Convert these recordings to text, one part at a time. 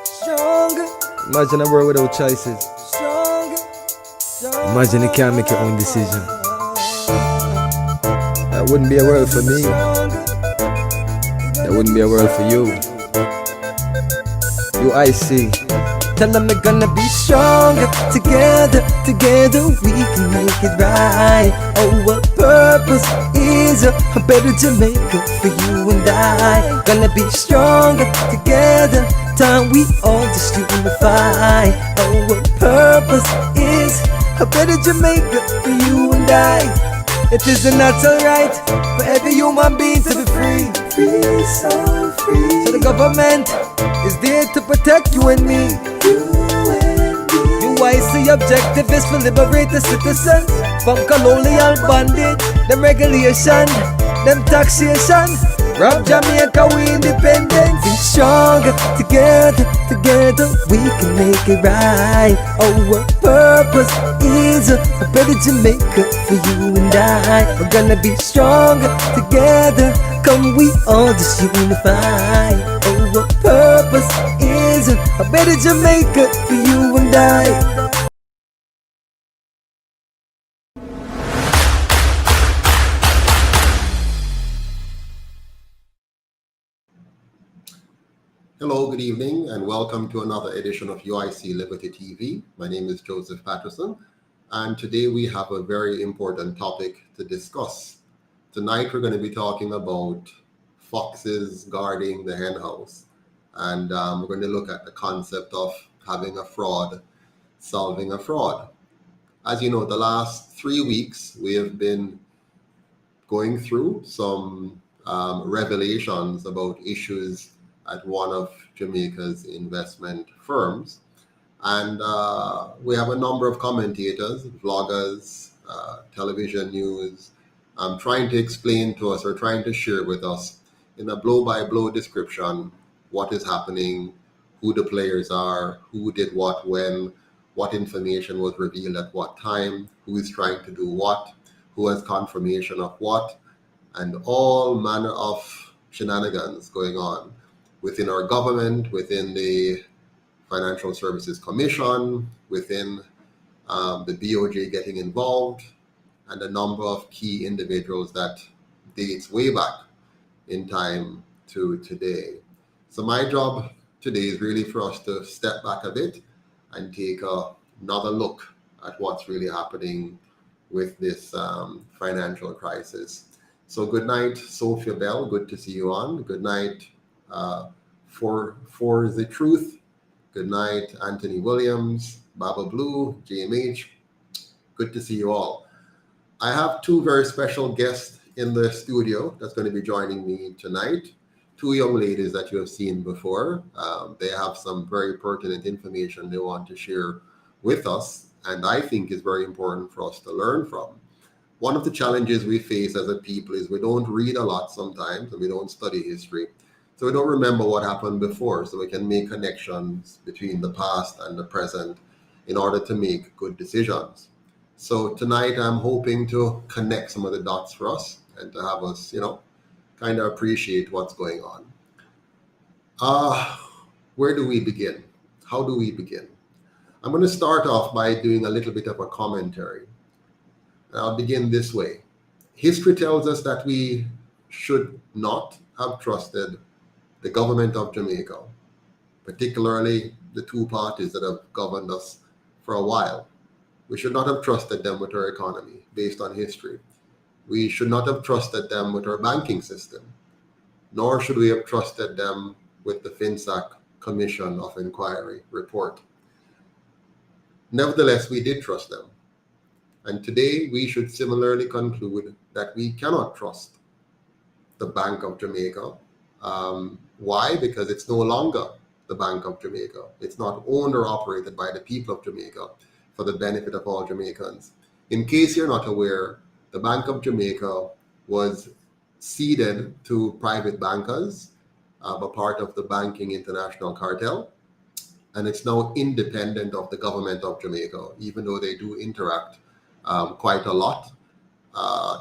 Stronger. Imagine a world without choices. Stronger. Imagine you can't make your own decision. That wouldn't be a world for me. That wouldn't be a world for you. You, I see. Tell them we're gonna be stronger. Together we can make it right. Our purpose is a better Jamaica for you and I. Gonna be stronger together. Time we all just unify. Our purpose is a better Jamaica for you and I. It is a natural right for every human being to be free. Free, so free. So the government is there to protect you and me. You I see objective is to liberate the citizens from colonial bondage, them regulation, them taxation. Rob Jamaica, we independent. Be stronger together we can make it right. Our purpose is a better Jamaica for you and I. We're gonna be stronger together. Come we all just unify. Our purpose is a better Jamaica for you and I. Hello, good evening, and welcome to another edition of UIC Liberty TV. My name is Joseph Patterson, and today we have a very important topic to discuss. Tonight we're going to be talking about foxes guarding the hen house, and we're going to look at the concept of having a fraud, solving a fraud. As you know, the last 3 weeks we have been going through some revelations about issues at one of Jamaica's investment firms. And we have a number of commentators, vloggers, television news, trying to explain to us or trying to share with us in a blow-by-blow description what is happening, who the players are, who did what when, what information was revealed at what time, who is trying to do what, who has confirmation of what, and all manner of shenanigans going on within our government, within the Financial Services Commission, within the BOJ getting involved, and a number of key individuals that dates way back in time to today. So my job today is really for us to step back a bit and take another look at what's really happening with this financial crisis. So good night, Sophia Bell. Good to see you on. Good night, for the truth. Good night, Anthony Williams, Baba Blue, JMH. Good to see you all. I have two very special guests in the studio that's going to be joining me tonight. Two young ladies that you have seen before. They have some very pertinent information they want to share with us, and I think is very important for us to learn from. One of the challenges we face as a people is we don't read a lot sometimes, and we don't study history. So we don't remember what happened before, so we can make connections between the past and the present in order to make good decisions. So tonight I'm hoping to connect some of the dots for us and to have us, kind of appreciate what's going on. Where do we begin? How do we begin? I'm going to start off by doing a little bit of a commentary. And I'll begin this way. History tells us that we should not have trusted the government of Jamaica, particularly the two parties that have governed us for a while. We should not have trusted them with our economy based on history. We should not have trusted them with our banking system, nor should we have trusted them with the FINSAC Commission of Inquiry report. Nevertheless, we did trust them. And today we should similarly conclude that we cannot trust the Bank of Jamaica. Why? Because it's no longer the Bank of Jamaica. It's not owned or operated by the people of Jamaica for the benefit of all Jamaicans. In case you're not aware, the Bank of Jamaica was ceded to private bankers, a part of the Banking International Cartel, and it's now independent of the government of Jamaica, even though they do interact quite a lot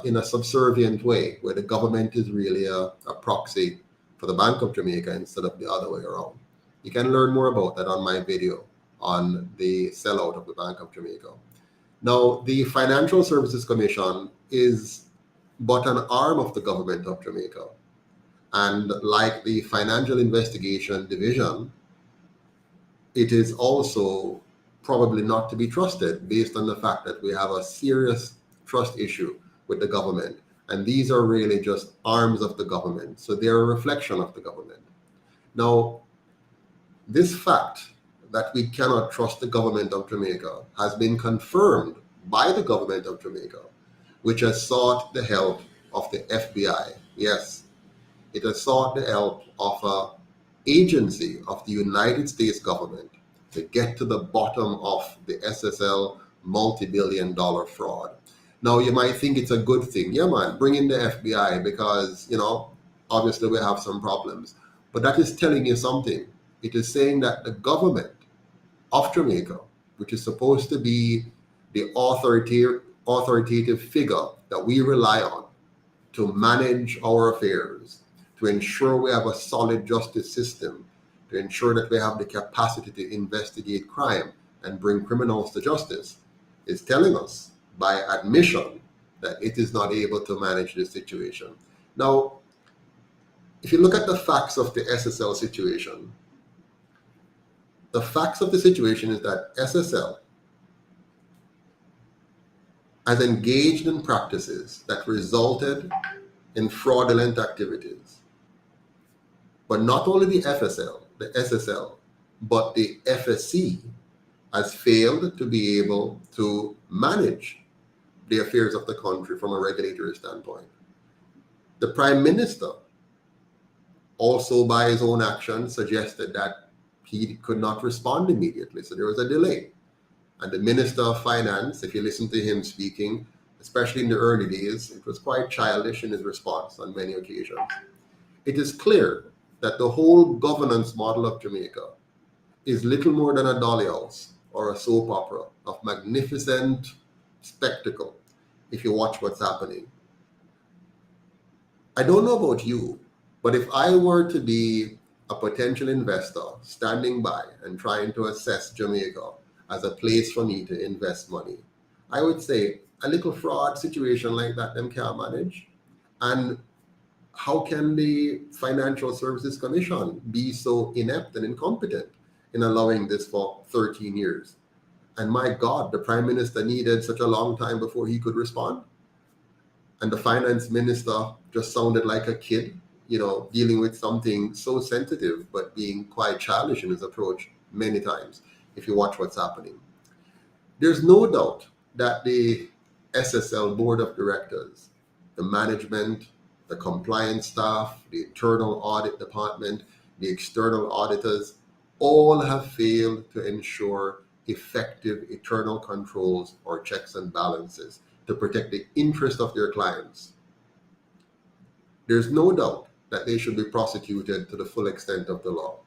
in a subservient way, where the government is really a proxy for the Bank of Jamaica instead of the other way around. You can learn more about that on my video on the sellout of the Bank of Jamaica. Now, the Financial Services Commission is but an arm of the government of Jamaica. And like the Financial Investigation Division, it is also probably not to be trusted based on the fact that we have a serious trust issue with the government. And these are really just arms of the government. So they're a reflection of the government. Now, this fact that we cannot trust the government of Jamaica has been confirmed by the government of Jamaica, which has sought the help of the FBI. Yes, it has sought the help of an agency of the United States government to get to the bottom of the SSL multi-billion-dollar fraud. Now, you might think it's a good thing. Yeah, man, bring in the FBI because, obviously we have some problems. But that is telling you something. It is saying that the government of Jamaica, which is supposed to be the authoritative figure that we rely on to manage our affairs, to ensure we have a solid justice system, to ensure that we have the capacity to investigate crime and bring criminals to justice, is telling us by admission that it is not able to manage this situation. Now, if you look at the facts of the SSL situation, the facts of the situation is that SSL has engaged in practices that resulted in fraudulent activities. But not only the SSL, but the FSC has failed to be able to manage the affairs of the country from a regulatory standpoint. The Prime Minister also, by his own action, suggested that he could not respond immediately, so there was a delay. And the Minister of Finance, if you listen to him speaking, especially in the early days, it was quite childish in his response on many occasions. It is clear that the whole governance model of Jamaica is little more than a dolly house or a soap opera of magnificent spectacle if you watch what's happening. I don't know about you, but if I were to be a potential investor standing by and trying to assess Jamaica as a place for me to invest money, I would say a little fraud situation like that them can't manage. And how can the Financial Services Commission be so inept and incompetent in allowing this for 13 years? And my God, the Prime Minister needed such a long time before he could respond. And the Finance Minister just sounded like a kid, dealing with something so sensitive, but being quite childish in his approach many times, if you watch what's happening. There's no doubt that the SSL Board of Directors, the management, the compliance staff, the internal audit department, the external auditors, all have failed to ensure effective internal controls or checks and balances to protect the interest of their clients. There's no doubt that they should be prosecuted to the full extent of the law.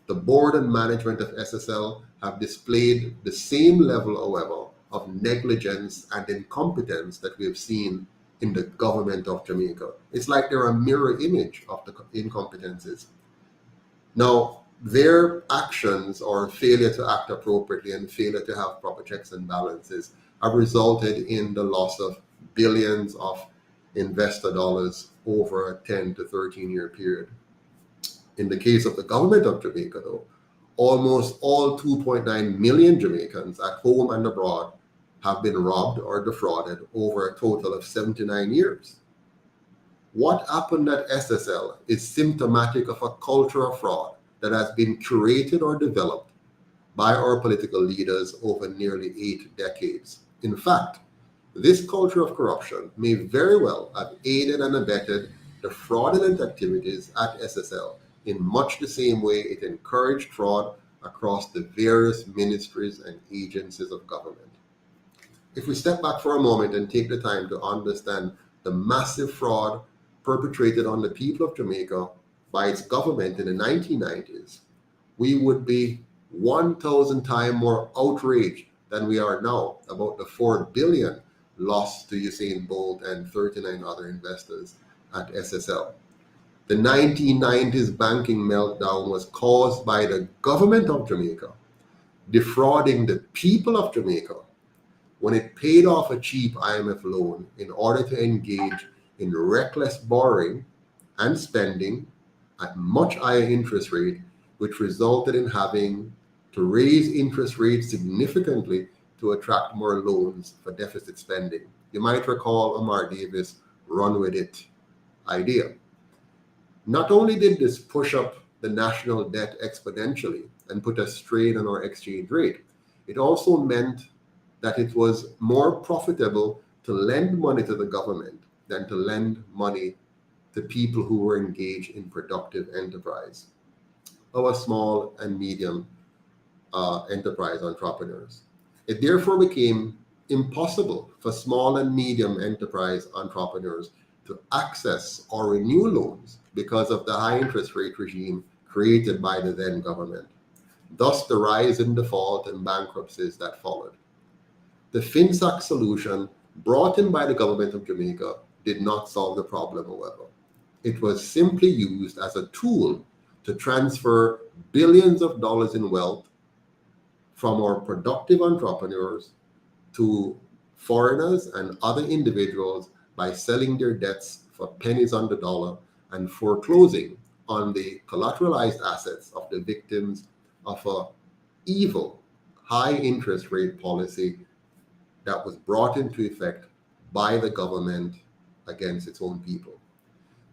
The board and management of SSL have displayed the same level, however, of negligence and incompetence that we have seen in the government of Jamaica. It's like they're a mirror image of the incompetences. Now, their actions or failure to act appropriately and failure to have proper checks and balances have resulted in the loss of billions of investor dollars over a 10 to 13 year period. In the case of the government of Jamaica, though, almost all 2.9 million Jamaicans at home and abroad have been robbed or defrauded over a total of 79 years. What happened at SSL is symptomatic of a culture of fraud that has been curated or developed by our political leaders over nearly 8 decades. In fact, this culture of corruption may very well have aided and abetted the fraudulent activities at SSL in much the same way it encouraged fraud across the various ministries and agencies of government. If we step back for a moment and take the time to understand the massive fraud perpetrated on the people of Jamaica by its government in the 1990s, we would be 1,000 times more outraged than we are now about the $4 billion lost to Usain Bolt and 39 other investors at SSL. The 1990s banking meltdown was caused by the government of Jamaica defrauding the people of Jamaica when it paid off a cheap IMF loan in order to engage in reckless borrowing and spending at much higher interest rate, which resulted in having to raise interest rates significantly to attract more loans for deficit spending. You might recall Amar Davis' run with it idea. Not only did this push up the national debt exponentially and put a strain on our exchange rate, it also meant that it was more profitable to lend money to the government than to lend money to people who were engaged in productive enterprise, our small and medium enterprise entrepreneurs. It therefore became impossible for small and medium enterprise entrepreneurs to access or renew loans because of the high interest rate regime created by the then government, thus the rise in default and bankruptcies that followed. The FINSAC solution brought in by the government of Jamaica did not solve the problem, however. It was simply used as a tool to transfer billions of dollars in wealth from our productive entrepreneurs to foreigners and other individuals by selling their debts for pennies on the dollar and foreclosing on the collateralized assets of the victims of a evil high interest rate policy that was brought into effect by the government against its own people.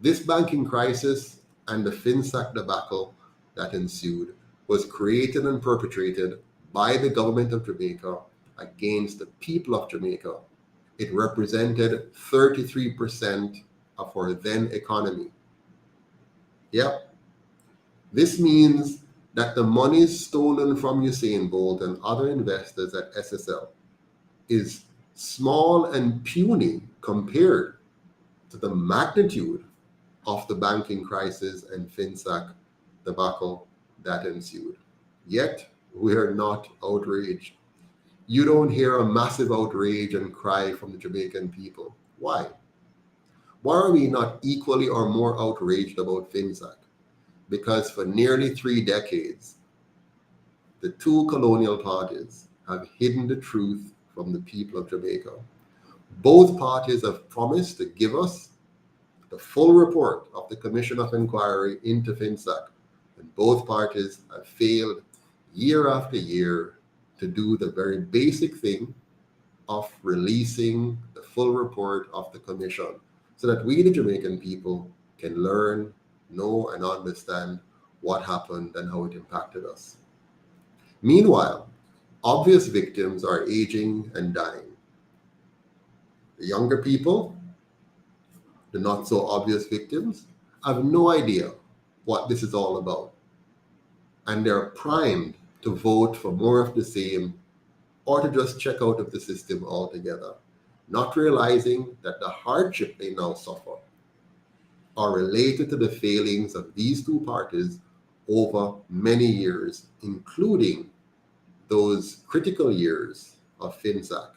This banking crisis and the FINSAC debacle that ensued was created and perpetrated by the government of Jamaica against the people of Jamaica. It represented 33% of our then economy. Yep. This means that the monies stolen from Usain Bolt and other investors at SSL is small and puny compared to the magnitude of the banking crisis and FINSAC debacle that ensued. Yet, we are not outraged. You don't hear a massive outrage and cry from the Jamaican people. Why? Why are we not equally or more outraged about FINSAC? Because for nearly 3 decades, the two colonial parties have hidden the truth from the people of Jamaica. Both parties have promised to give us the full report of the Commission of Inquiry into FINSAC, and both parties have failed year after year to do the very basic thing of releasing the full report of the Commission so that we, the Jamaican people, can learn, know, and understand what happened and how it impacted us. Meanwhile, obvious victims are aging and dying. The younger people, the not so obvious victims, have no idea what this is all about. And they're primed to vote for more of the same or to just check out of the system altogether, not realizing that the hardship they now suffer are related to the failings of these two parties over many years, including those critical years of FINSAC.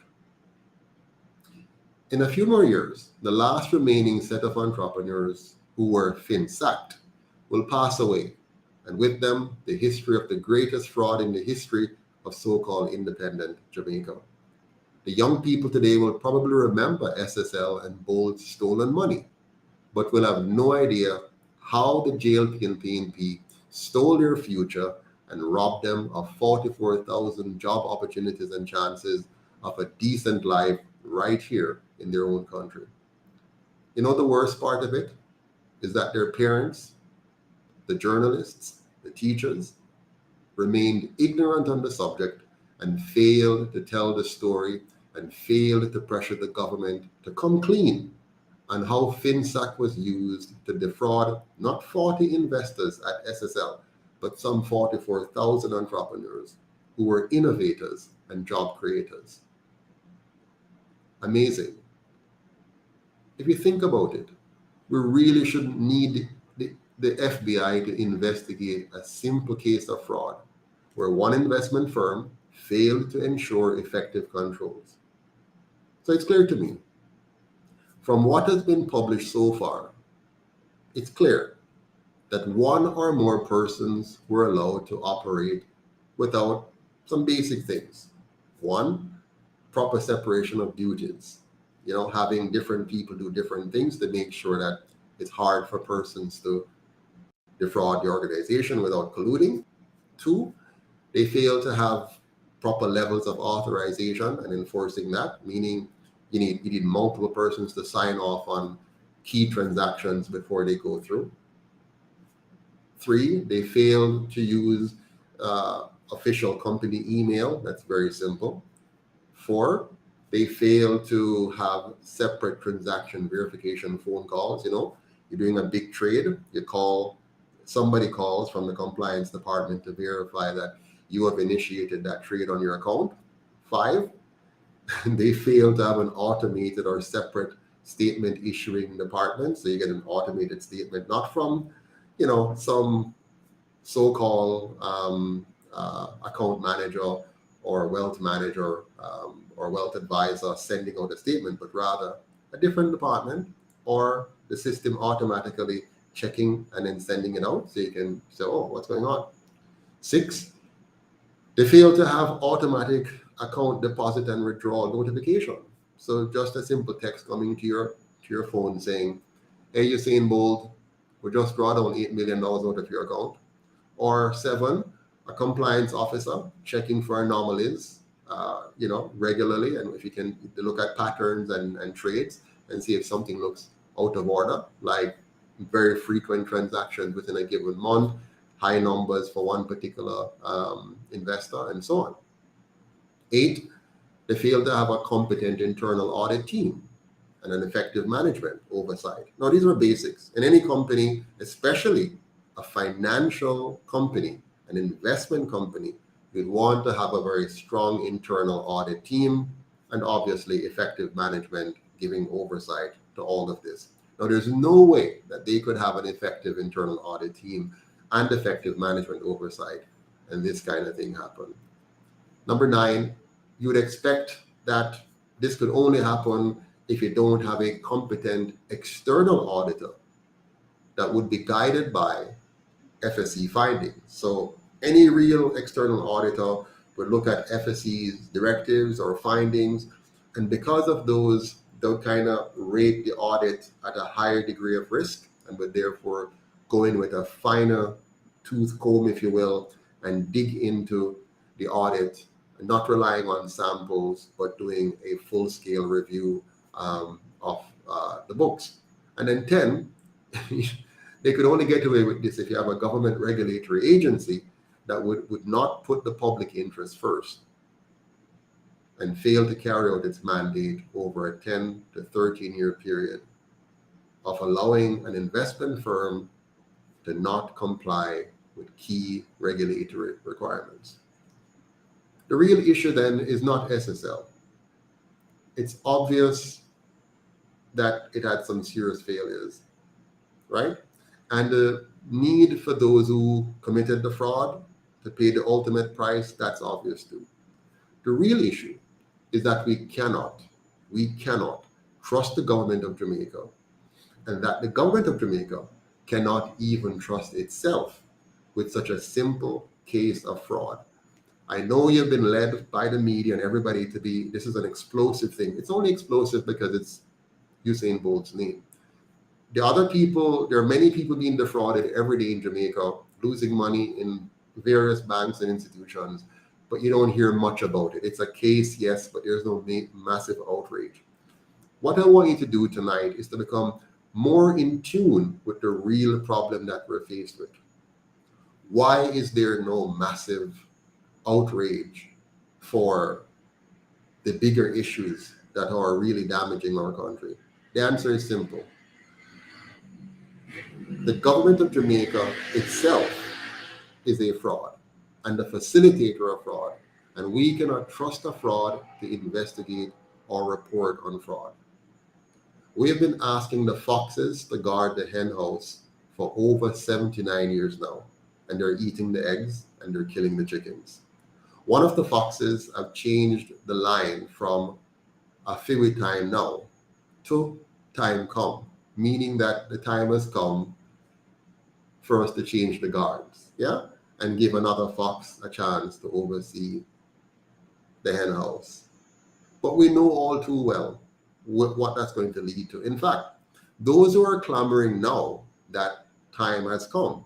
In a few more years, the last remaining set of entrepreneurs who were FINSAC'd will pass away, and with them, the history of the greatest fraud in the history of so-called independent Jamaica. The young people today will probably remember SSL and Bolt's stolen money, but will have no idea how the jail PNP stole their future and robbed them of 44,000 job opportunities and chances of a decent life right here in their own country. You know, the worst part of it is that their parents, the journalists, the teachers, remained ignorant on the subject and failed to tell the story and failed to pressure the government to come clean on how FINSAC was used to defraud not 40 investors at SSL, but some 44,000 entrepreneurs who were innovators and job creators. Amazing. If you think about it, we really shouldn't need the FBI to investigate a simple case of fraud where one investment firm failed to ensure effective controls. So it's clear to me, from what has been published so far, it's clear that one or more persons were allowed to operate without some basic things. One, proper separation of duties. Having different people do different things to make sure that it's hard for persons to defraud the organization without colluding. Two, they fail to have proper levels of authorization and enforcing that, meaning you need multiple persons to sign off on key transactions before they go through. Three, they fail to use official company email. That's very simple. Four, they fail to have separate transaction verification phone calls. You're doing a big trade, somebody calls from the compliance department to verify that you have initiated that trade on your account. Five, they fail to have an automated or separate statement issuing department. So you get an automated statement, not from, some so-called account manager or wealth manager or wealth advisor sending out a statement, but rather a different department or the system automatically checking and then sending it out so you can say, oh, what's going on? Six, they fail to have automatic account deposit and withdrawal notification. So just a simple text coming to your phone saying, hey, Usain Bolt, we just draw down $8 million out of your account. Or seven, a compliance officer checking for anomalies, regularly. And if you can look at patterns and trades and see if something looks out of order, like very frequent transactions within a given month, high numbers for one particular investor, and so on. Eight, they fail to have a competent internal audit team and an effective management oversight. Now, these are basics. In any company, especially a financial company, an investment company, you'd want to have a very strong internal audit team and obviously effective management giving oversight to all of this. Now, there's no way that they could have an effective internal audit team and effective management oversight and this kind of thing happen. Number nine, you would expect that this could only happen if you don't have a competent external auditor that would be guided by FSC findings. So any real external auditor would look at FSC's directives or findings, and because of those, they'll kind of rate the audit at a higher degree of risk and would therefore go in with a finer tooth comb, if you will, and dig into the audit, not relying on samples, but doing a full-scale review of the books. And then 10, they could only get away with this if you have a government regulatory agency that would not put the public interest first and fail to carry out its mandate over a 10 to 13-year period of allowing an investment firm to not comply with key regulatory requirements. The real issue then is not SSL. It's obvious that it had some serious failures, right? And the need for those who committed the fraud to pay the ultimate price, that's obvious too. The real issue is that we cannot trust the government of Jamaica, and that the government of Jamaica cannot even trust itself with such a simple case of fraud. I know you've been led by the media and everybody to be, this is an explosive thing. It's only explosive because it's Usain Bolt's name. The other people, there are many people being defrauded every day in Jamaica, losing money in various banks and institutions, but you don't hear much about it. It's a case, yes, but there's no massive outrage. What I want you to do tonight is to become more in tune with the real problem that we're faced with. Why is there no massive outrage for the bigger issues that are really damaging our country? The answer is simple. The government of Jamaica itself is a fraud and the facilitator of fraud, and we cannot trust a fraud to investigate or report on fraud. We have been asking the FOXES to guard the hen house for over 79 years now, and they're eating the eggs and they're killing the chickens. One of the FOXES have changed the line from a few time now to time come, meaning that the time has come for us to change the guards, yeah, and give another fox a chance to oversee the hen house. But we know all too well what that's going to lead to. In fact, those who are clamoring now that time has come,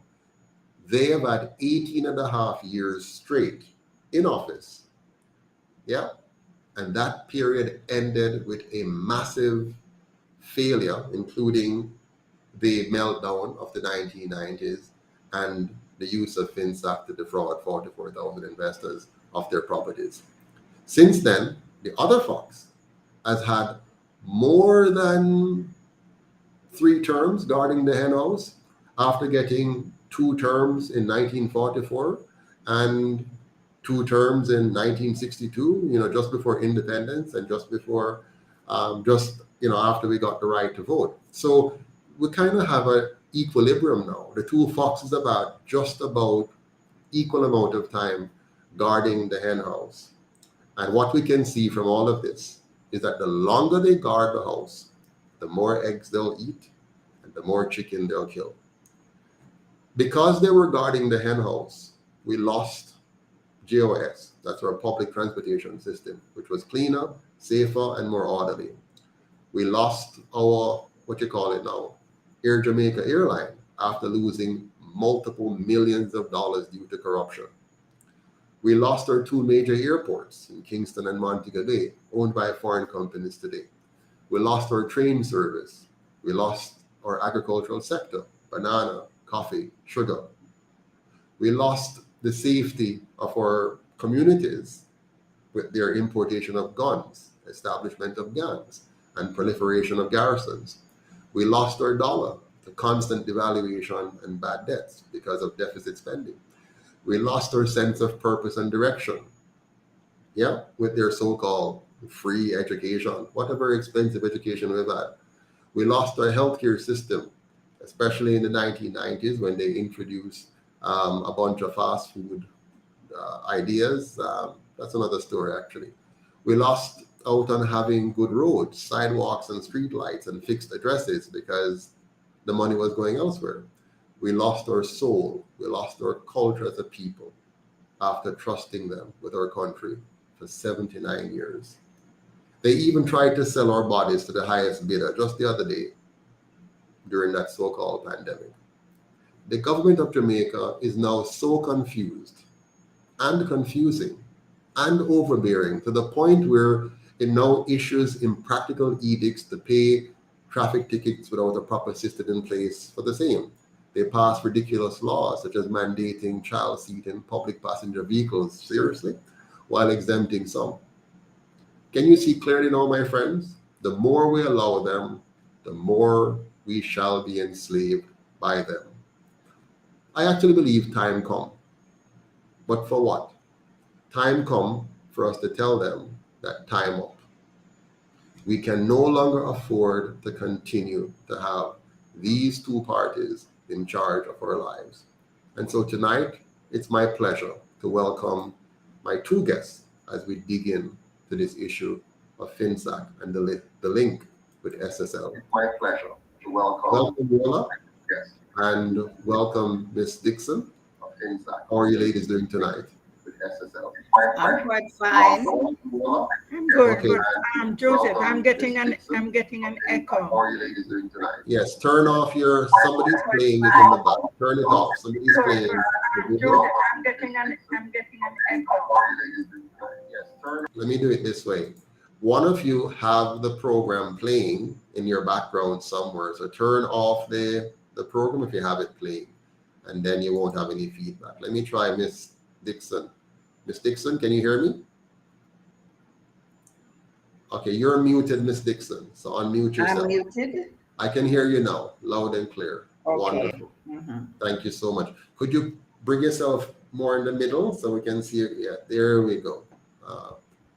they have had 18 and a half years straight in office. Yeah. And that period ended with a massive failure, including the meltdown of the 1990s and the use of FINSAC to defraud 44,000 investors of their properties. Since then, the other fox has had more than 3 terms guarding the hen house, after getting 2 terms in 1944 and 2 terms in 1962, just before independence and just before, after we got the right to vote. So we kind of have an equilibrium now. The 2 foxes have just about equal amount of time guarding the hen house. And what we can see from all of this is that the longer they guard the house, the more eggs they'll eat and the more chicken they'll kill. Because they were guarding the hen house, we lost GOS, that's our public transportation system, which was cleaner, safer, and more orderly. We lost our, Air Jamaica airline, after losing multiple millions of dollars due to corruption. We lost our 2 major airports in Kingston and Montego Bay, owned by foreign companies today. We lost our train service. We lost our agricultural sector, banana, coffee, sugar. We lost the safety of our communities with their importation of guns, establishment of gangs, and proliferation of garrisons. We lost our dollar to constant devaluation and bad debts because of deficit spending. We lost our sense of purpose and direction, with their so-called free education, whatever expensive education we've had. We lost our healthcare system, especially in the 1990s when they introduced a bunch of fast food ideas. That's another story, actually. We lost out on having good roads, sidewalks, and street lights and fixed addresses because the money was going elsewhere. We lost our soul. We lost our culture as a people after trusting them with our country for 79 years. They even tried to sell our bodies to the highest bidder just the other day during that so-called pandemic. The government of Jamaica is now so confused and confusing and overbearing to the point where it now issues impractical edicts to pay traffic tickets without a proper system in place for the same. They pass ridiculous laws such as mandating child seat in public passenger vehicles, seriously, while exempting some. Can you see clearly now, my friends? The more we allow them, the more we shall be enslaved by them. I actually believe time come. But for what? Time come for us to tell them that time up. We can no longer afford to continue to have these 2 parties in charge of our lives. And so tonight, it's my pleasure to welcome my 2 guests as we dig in to this issue of FINSAC and the link with SSL. It's my pleasure to welcome Yola and welcome Miss Dixon of FINSAC. How are you ladies doing tonight? SSL. I'm quite fine. I'm good. Okay. But Joseph, I'm getting an echo. How are you ladies doing tonight? Yes, turn off somebody's playing it in the back. Turn it off. Somebody's playing. Joseph, I'm getting an echo. Yes, let me do it this way. One of you have the program playing in your background somewhere. So turn off the program if you have it playing, and then you won't have any feedback. Let me try Miss Dixon. Miss Dixon, can you hear me? Okay, you're muted, Miss Dixon. So unmute yourself. I'm muted. I can hear you now, loud and clear. Okay. Wonderful. Thank you so much. Could you bring yourself more in the middle so we can see it? Yeah, there we go. A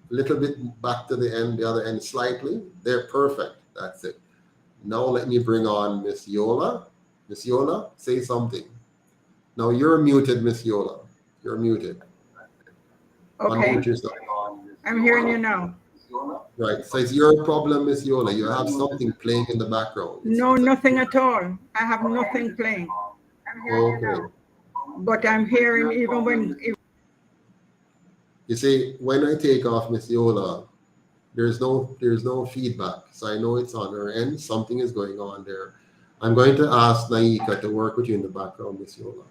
little bit back to the end, the other end slightly. They're perfect. That's it. Now let me bring on Miss Yola. Miss Yola, say something. Now you're muted, Miss Yola. You're muted. Okay. Unmute yourself. I'm hearing you now. Right. So it's your problem, Miss Yola. You have something playing in the background. No, nothing at all. I have nothing playing. I'm hearing you Okay. now. But I'm hearing even when You see, when I take off Miss Yola, there's no feedback. So I know it's on her end. Something is going on there. I'm going to ask Naika to work with you in the background, Miss Yola.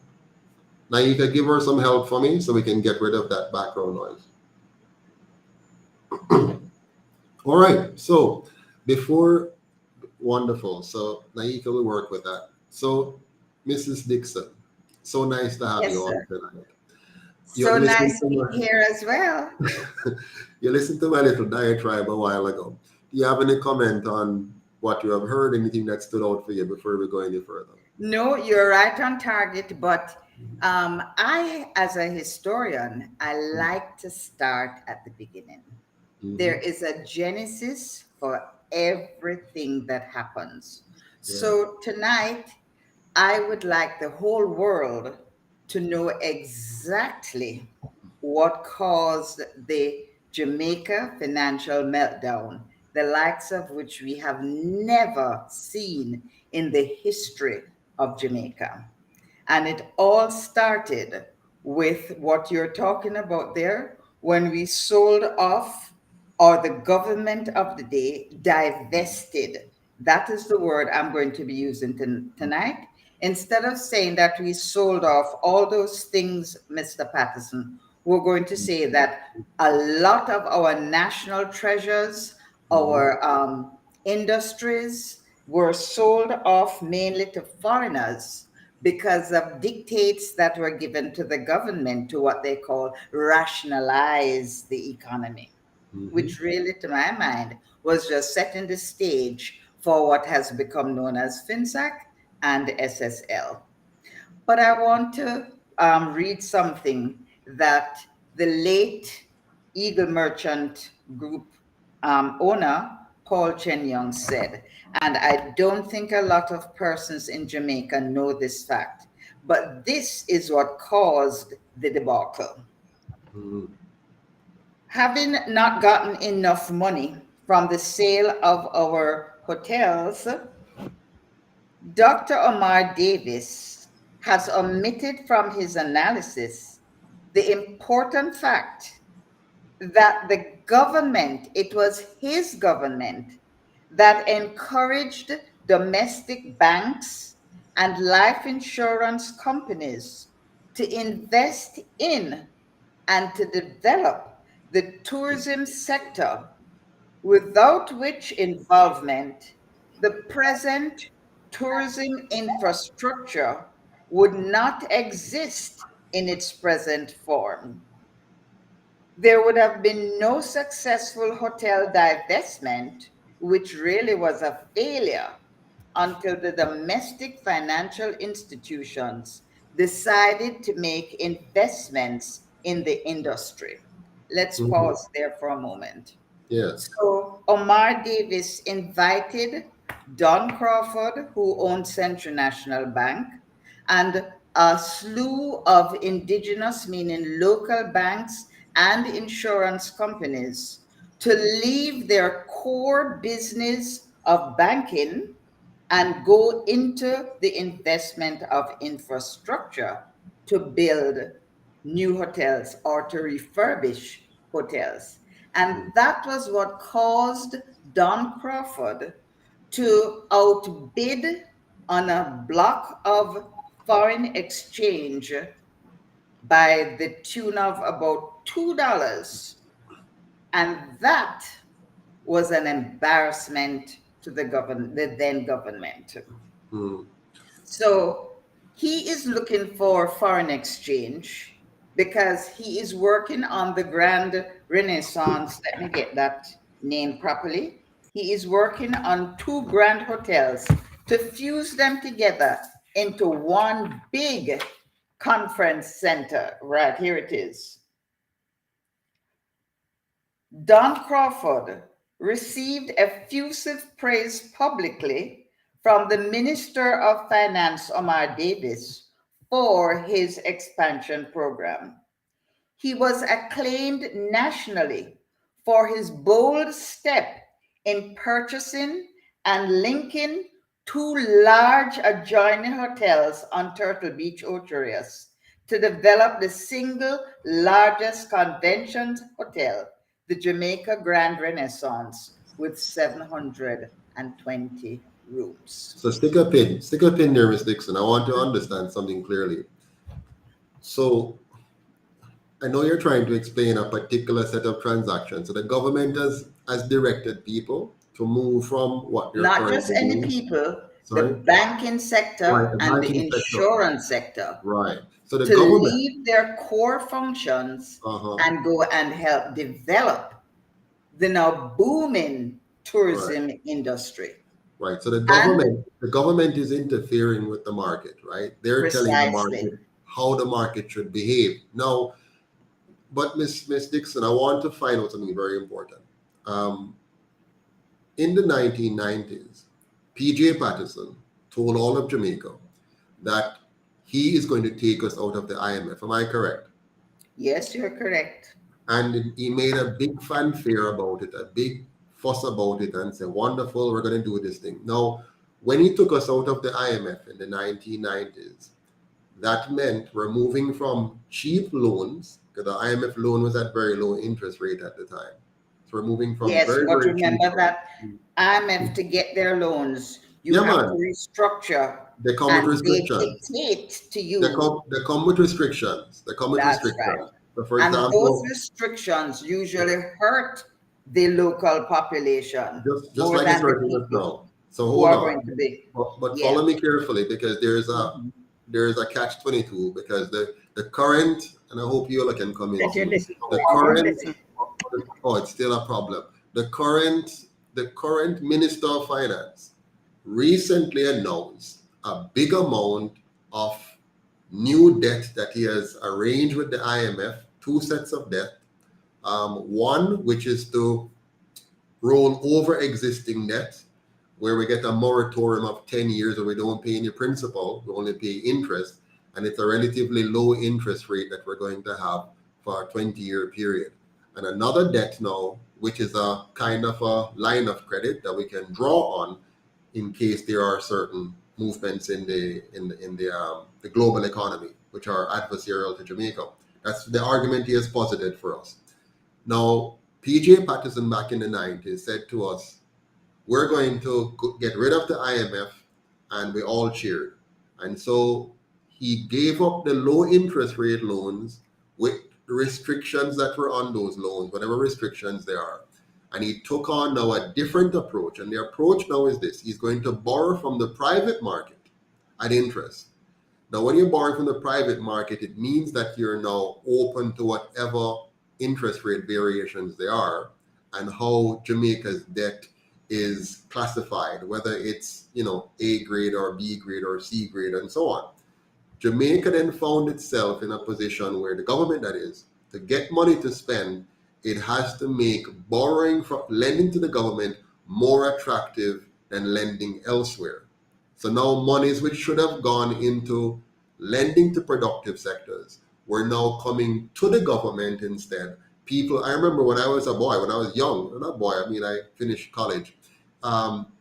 Naika, give her some help for me so we can get rid of that background noise. All right. So before, wonderful. So Naika will work with that. So Mrs. Dixon, so nice to have you Yes, on sir. tonight. You So listened nice to being my here as well. you listened to my little diatribe a while ago. Do you have any comment on what you have heard? Anything that stood out for you before we go any further? No, you're right on target, but I, as a historian, I like to start at the beginning. There Mm-hmm. is a genesis for everything that happens. Yeah. So tonight, I would like the whole world to know exactly what caused the Jamaica financial meltdown, the likes of which we have never seen in the history of Jamaica. And it all started with what you're talking about there when we sold off, or the government of the day divested. That is the word I'm going to be using tonight. Instead of saying that we sold off all those things, Mr. Patterson, we're going to say that a lot of our national treasures, Mm-hmm. our industries were sold off mainly to foreigners because of dictates that were given to the government to what they call rationalize the economy, Mm-hmm. which really, to my mind, was just setting the stage for what has become known as FINSAC and SSL. But I want to read something that the late Eagle Merchant Group owner, Paul Chen Young, said. And I don't think a lot of persons in Jamaica know this fact, but this is what caused the debacle. Mm-hmm. Having not gotten enough money from the sale of our hotels, Dr. Omar Davis has omitted from his analysis the important fact that the government, it was his government, that encouraged domestic banks and life insurance companies to invest in and to develop the tourism sector, without which involvement the present tourism infrastructure would not exist in its present form. There would have been no successful hotel divestment, which really was a failure, until the domestic financial institutions decided to make investments in the industry. Let's Mm-hmm. pause there for a moment. Yes. So Omar Davis invited Don Crawford, who owned Central National Bank, and a slew of indigenous, meaning local banks and insurance companies, to leave their core business of banking and go into the investment of infrastructure to build new hotels or to refurbish hotels. And that was what caused Don Crawford to outbid on a block of foreign exchange by the tune of about $2. And that was an embarrassment to the then government. Mm-hmm. So he is looking for foreign exchange because he is working on the Grand Renaissance. Let me get that name properly. He is working on two grand hotels to fuse them together into one big conference center. Right here it is. Don Crawford received effusive praise publicly from the Minister of Finance, Omar Davis, for his expansion program. He was acclaimed nationally for his bold step in purchasing and linking two large adjoining hotels on Turtle Beach, Ocherius, to develop the single largest convention hotel, the Jamaica Grand Renaissance, with 720 rooms. So stick a pin there, Ms. Dixon. I want to understand something clearly. So I know you're trying to explain a particular set of transactions. So the government has directed people to move from what they're Not just currently any doing. people, Sorry? the banking sector Right, the and banking the sector. insurance sector, Right. So the to government. leave their core functions and go and help develop the now booming tourism industry. Right. So the And government is interfering with the market, right? They're telling the precisely, market how the market should behave. Now, but Miss Dixon, I want to find out something very important. In the 1990s, PJ Patterson told all of Jamaica that he is going to take us out of the IMF. Am I correct? yes, you're correct. And he made a big fanfare about it, a big fuss about it, and said, wonderful, we're going to do this thing. Now, when he took us out of the IMF in the 1990s, that meant we're moving from cheap loans, because the IMF loan was at very low interest rate at the time. So we're moving from Yes, very, but very remember cheap. that IMF, to get their loans, you Yeah, have man. to restructure, They come with and they restrictions. dictate to you. They come with restrictions. They come with That's restrictions. right. So for And example, those restrictions usually hurt the local population just more like it's than the hurting us people now. So who hold are on. going to be. But Yeah. follow me carefully, because there's a catch-22, because the current, and I hope you all can come in. Let you soon. listen. The current, oh, it's still a problem. The current Minister of Finance recently announced a big amount of new debt that he has arranged with the IMF, two sets of debt. One, which is to roll over existing debt, where we get a moratorium of 10 years where we don't pay any principal, we only pay interest, and it's a relatively low interest rate that we're going to have for a 20-year period. And another debt now, which is a kind of a line of credit that we can draw on in case there are certain movements in the global economy, which are adversarial to Jamaica. That's the argument he has posited for us. Now, PJ Patterson back in the 90s said to us, we're going to get rid of the IMF, and we all cheered. And so he gave up the low interest rate loans with restrictions that were on those loans, whatever restrictions there are. And he took on now a different approach. And the approach now is this: he's going to borrow from the private market at interest. Now, when you're borrowing from the private market, it means that you're now open to whatever interest rate variations there are, and how Jamaica's debt is classified, whether it's, A grade or B grade or C grade and so on. Jamaica then found itself in a position where the government, that is, to get money to spend, it has to make lending to the government more attractive than lending elsewhere. So now monies which should have gone into lending to productive sectors were now coming to the government instead. I remember when I was a boy, when I was young, not boy, I mean, I finished college,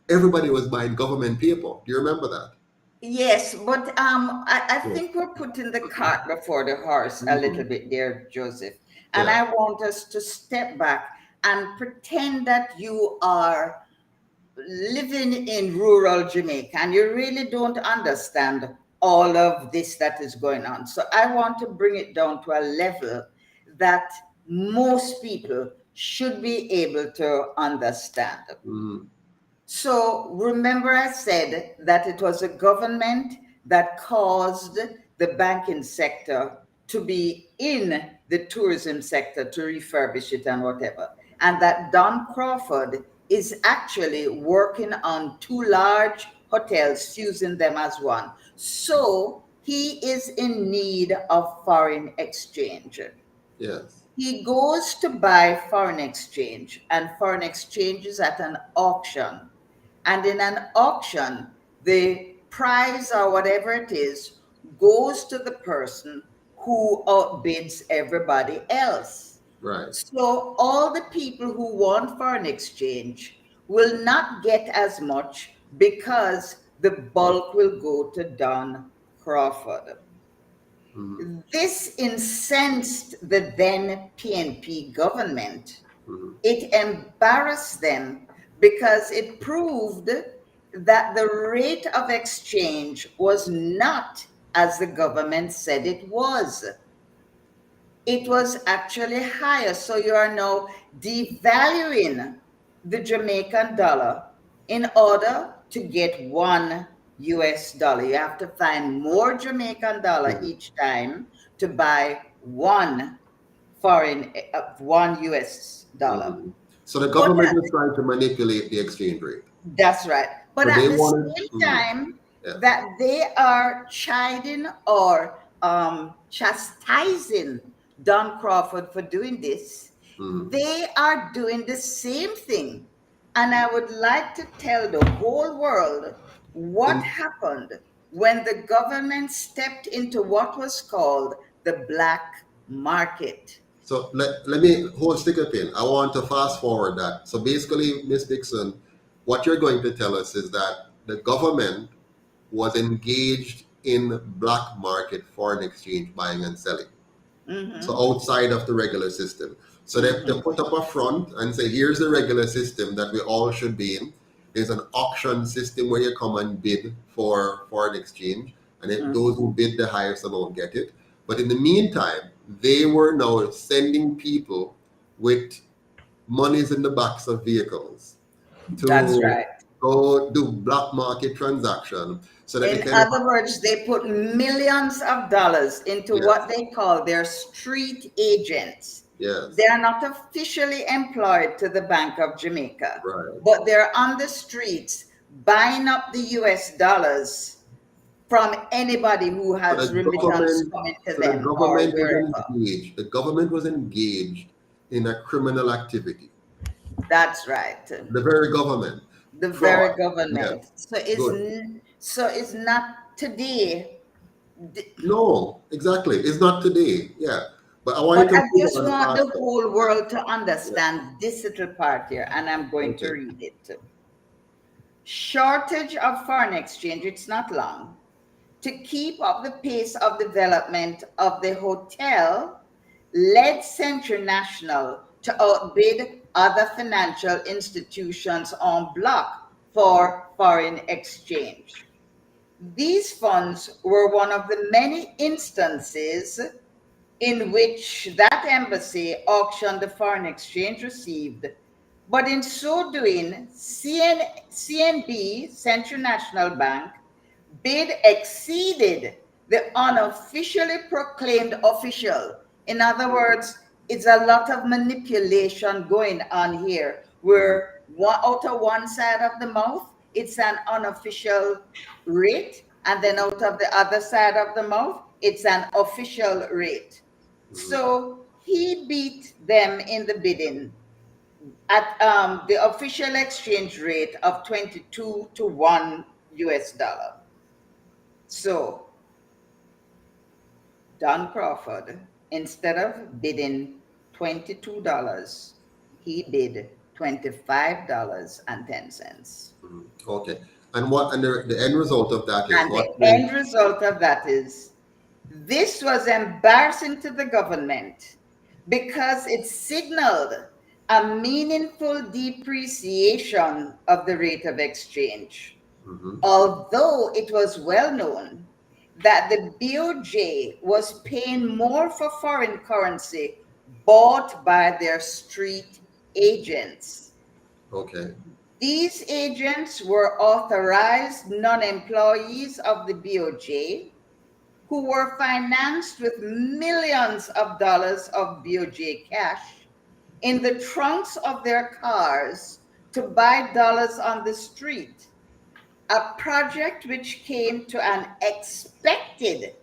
everybody was buying government paper. Do you remember that? Yes, but I think we're putting the cart before the horse a little bit there, Joseph. And Yeah. I want us to step back and pretend that you are living in rural Jamaica and you really don't understand all of this that is going on. So I want to bring it down to a level that most people should be able to understand. So remember, I said that it was a government that caused the banking sector to be in the tourism sector, to refurbish it and whatever. And that Don Crawford is actually working on two large hotels, fusing them as one. So he is in need of foreign exchange. Yes. He goes to buy foreign exchange, and foreign exchange is at an auction. And in an auction, the prize or whatever it is goes to the person who outbids everybody else. Right. So all the people who want foreign exchange will not get as much because the bulk will go to Don Crawford. This incensed the then PNP government. It embarrassed them because it proved that the rate of exchange was not as the government said it was. It was actually higher. So you are now devaluing the Jamaican dollar in order to get $1 US. You have to find more Jamaican dollar each time to buy one US dollar. So the government was trying to manipulate the exchange rate. That's right. But So at they the wanted- same time that they are chiding or chastising Don Crawford for doing this, they are doing the same thing. And I would like to tell the whole world what happened when the government stepped into what was called the black market. So let me stick a pin. I want to fast forward that. So basically, Ms. Dixon, what you're going to tell us is that the government was engaged in black market foreign exchange buying and selling. So outside of the regular system. So they put up a front and say, here's the regular system that we all should be in. There's an auction system where you come and bid for foreign exchange. And if those who bid the highest amount get it. But in the meantime, they were now sending people with monies in the backs of vehicles to go do black market transaction. So that in other words, they put millions of dollars into what they call their street agents. Yes. They are not officially employed to the Bank of Jamaica, Right. but they're on the streets buying up the US dollars from anybody who has remittance coming to them or wherever. The government was engaged in a criminal activity. That's right. The very government. The very government. So it's not today. No, exactly. It's not today. Yeah. But I just want the whole world to understand this little part here, and I'm going to read it. Shortage of foreign exchange, it's not long. To keep up the pace of development of the hotel led Central National to outbid other financial institutions en bloc for foreign exchange. These funds were one of the many instances in which that embassy auctioned the foreign exchange received. But in so doing, CNB, Central National Bank, bid exceeded the unofficially proclaimed official. In other words, it's a lot of manipulation going on here, where out of one side of the mouth, it's an unofficial rate, and then out of the other side of the mouth, it's an official rate. So he beat them in the bidding at the official exchange rate of 22 to 1 US dollar. So Don Crawford, instead of bidding $22, he bid $25.10. Okay. And the end result of that is end result of that is this was embarrassing to the government because it signaled a meaningful depreciation of the rate of exchange. Although it was well known that the BOJ was paying more for foreign currency bought by their street agents. Okay. These agents were authorized non-employees of the BOJ who were financed with millions of dollars of BOJ cash in the trunks of their cars to buy dollars on the street, a project which came to an expected,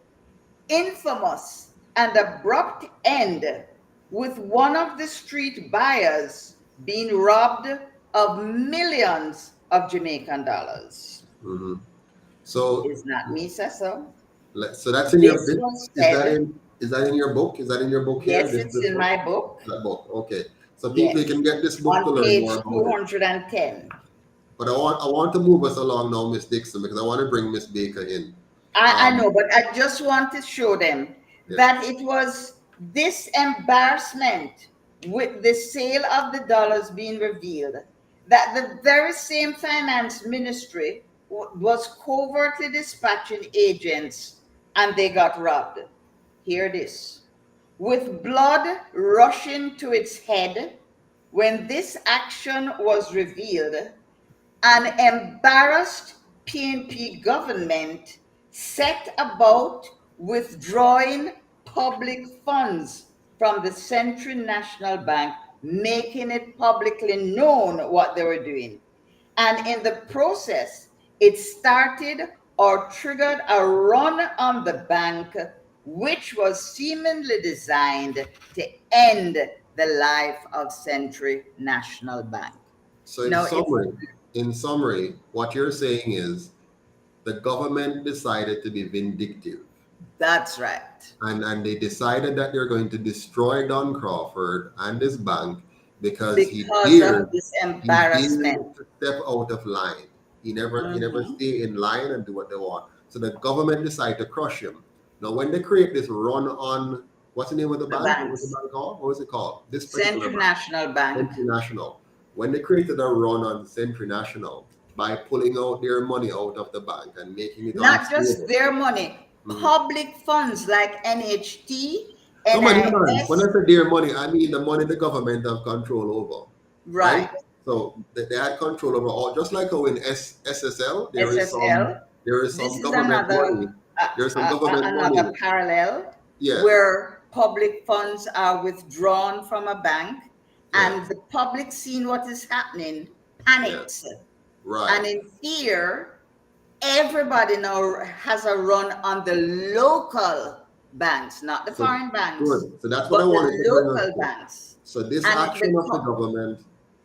infamous, and abrupt end with one of the street buyers being robbed of millions of Jamaican dollars. So it's not me, sir. So that's in your book. Is that in your book? Is that in your book here? Yes, it's in my book. That book. Okay. So people can get this book on to learn page more about 210. But I want to move us along now, Miss Dixon, because I want to bring Miss Baker in. I know, but I just want to show them that it was this embarrassment with the sale of the dollars being revealed that the very same finance ministry was covertly dispatching agents and they got robbed. Hear this. With blood rushing to its head, when this action was revealed, an embarrassed PNP government set about withdrawing public funds from the Central National Bank, making it publicly known what they were doing. And in the process, it started or triggered a run on the bank, which was seemingly designed to end the life of Central National Bank. So in summary, what you're saying is the government decided to be vindictive. That's right. And they decided that they're going to destroy Don Crawford and his bank because he dared of this embarrassment. to step out of line. He never stay in line and do what they want. So the government decided to crush him. Now, when they create this run on, what's the name of the bank? What was the bank called? What was it called? This Central National Bank. Central National. When they created a run on Central National by pulling out their money out of the bank and making it not just their money, public funds like NHT. When I say their money, I mean the money the government have control over. Right. So they had control over all, just like how in SSL, there is some government money. There's some government money. Another parallel where public funds are withdrawn from a bank and the public seeing what is happening panics. Right. And in fear, everybody now has a run on the local banks, not the foreign banks. Good. So that's what I wanted to bring up. Local banks. So this action of the government.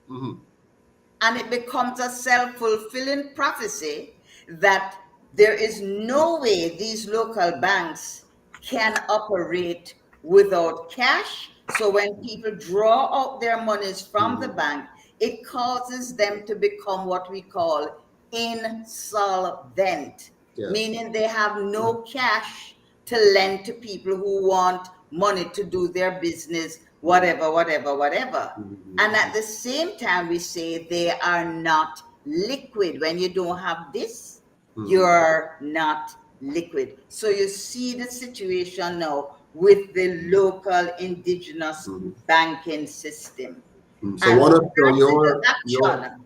And it becomes a self-fulfilling prophecy that there is no way these local banks can operate without cash. So when people draw out their monies from the bank, it causes them to become what we call insolvent, meaning they have no cash to lend to people who want money to do their business, whatever. And at the same time, we say they are not liquid. When you don't have this, you're not liquid. So you see the situation now with the local indigenous banking system. So one of your action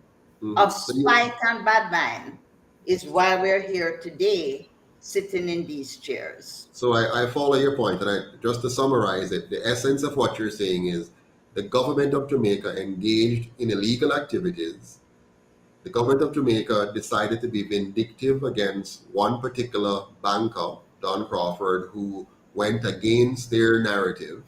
of spite and bad mind is why we're here today, sitting in these chairs. So I follow your point, and just to summarize it, the essence of what you're saying is the government of Jamaica engaged in illegal activities. The government of Jamaica decided to be vindictive against one particular banker, Don Crawford, who went against their narrative.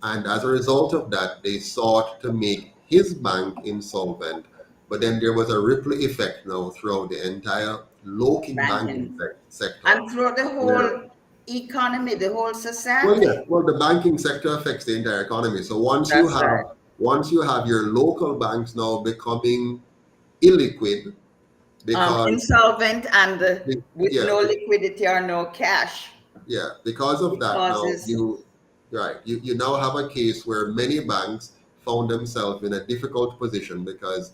And as a result of that, they sought to make his bank insolvent. But then there was a ripple effect now throughout the entire local banking sector. And throughout the whole economy, the whole society. Well, the banking sector affects the entire economy. So once you have your local banks now becoming illiquid, because insolvent and with no liquidity or no cash. Yeah, because of that, now you now have a case where many banks found themselves in a difficult position because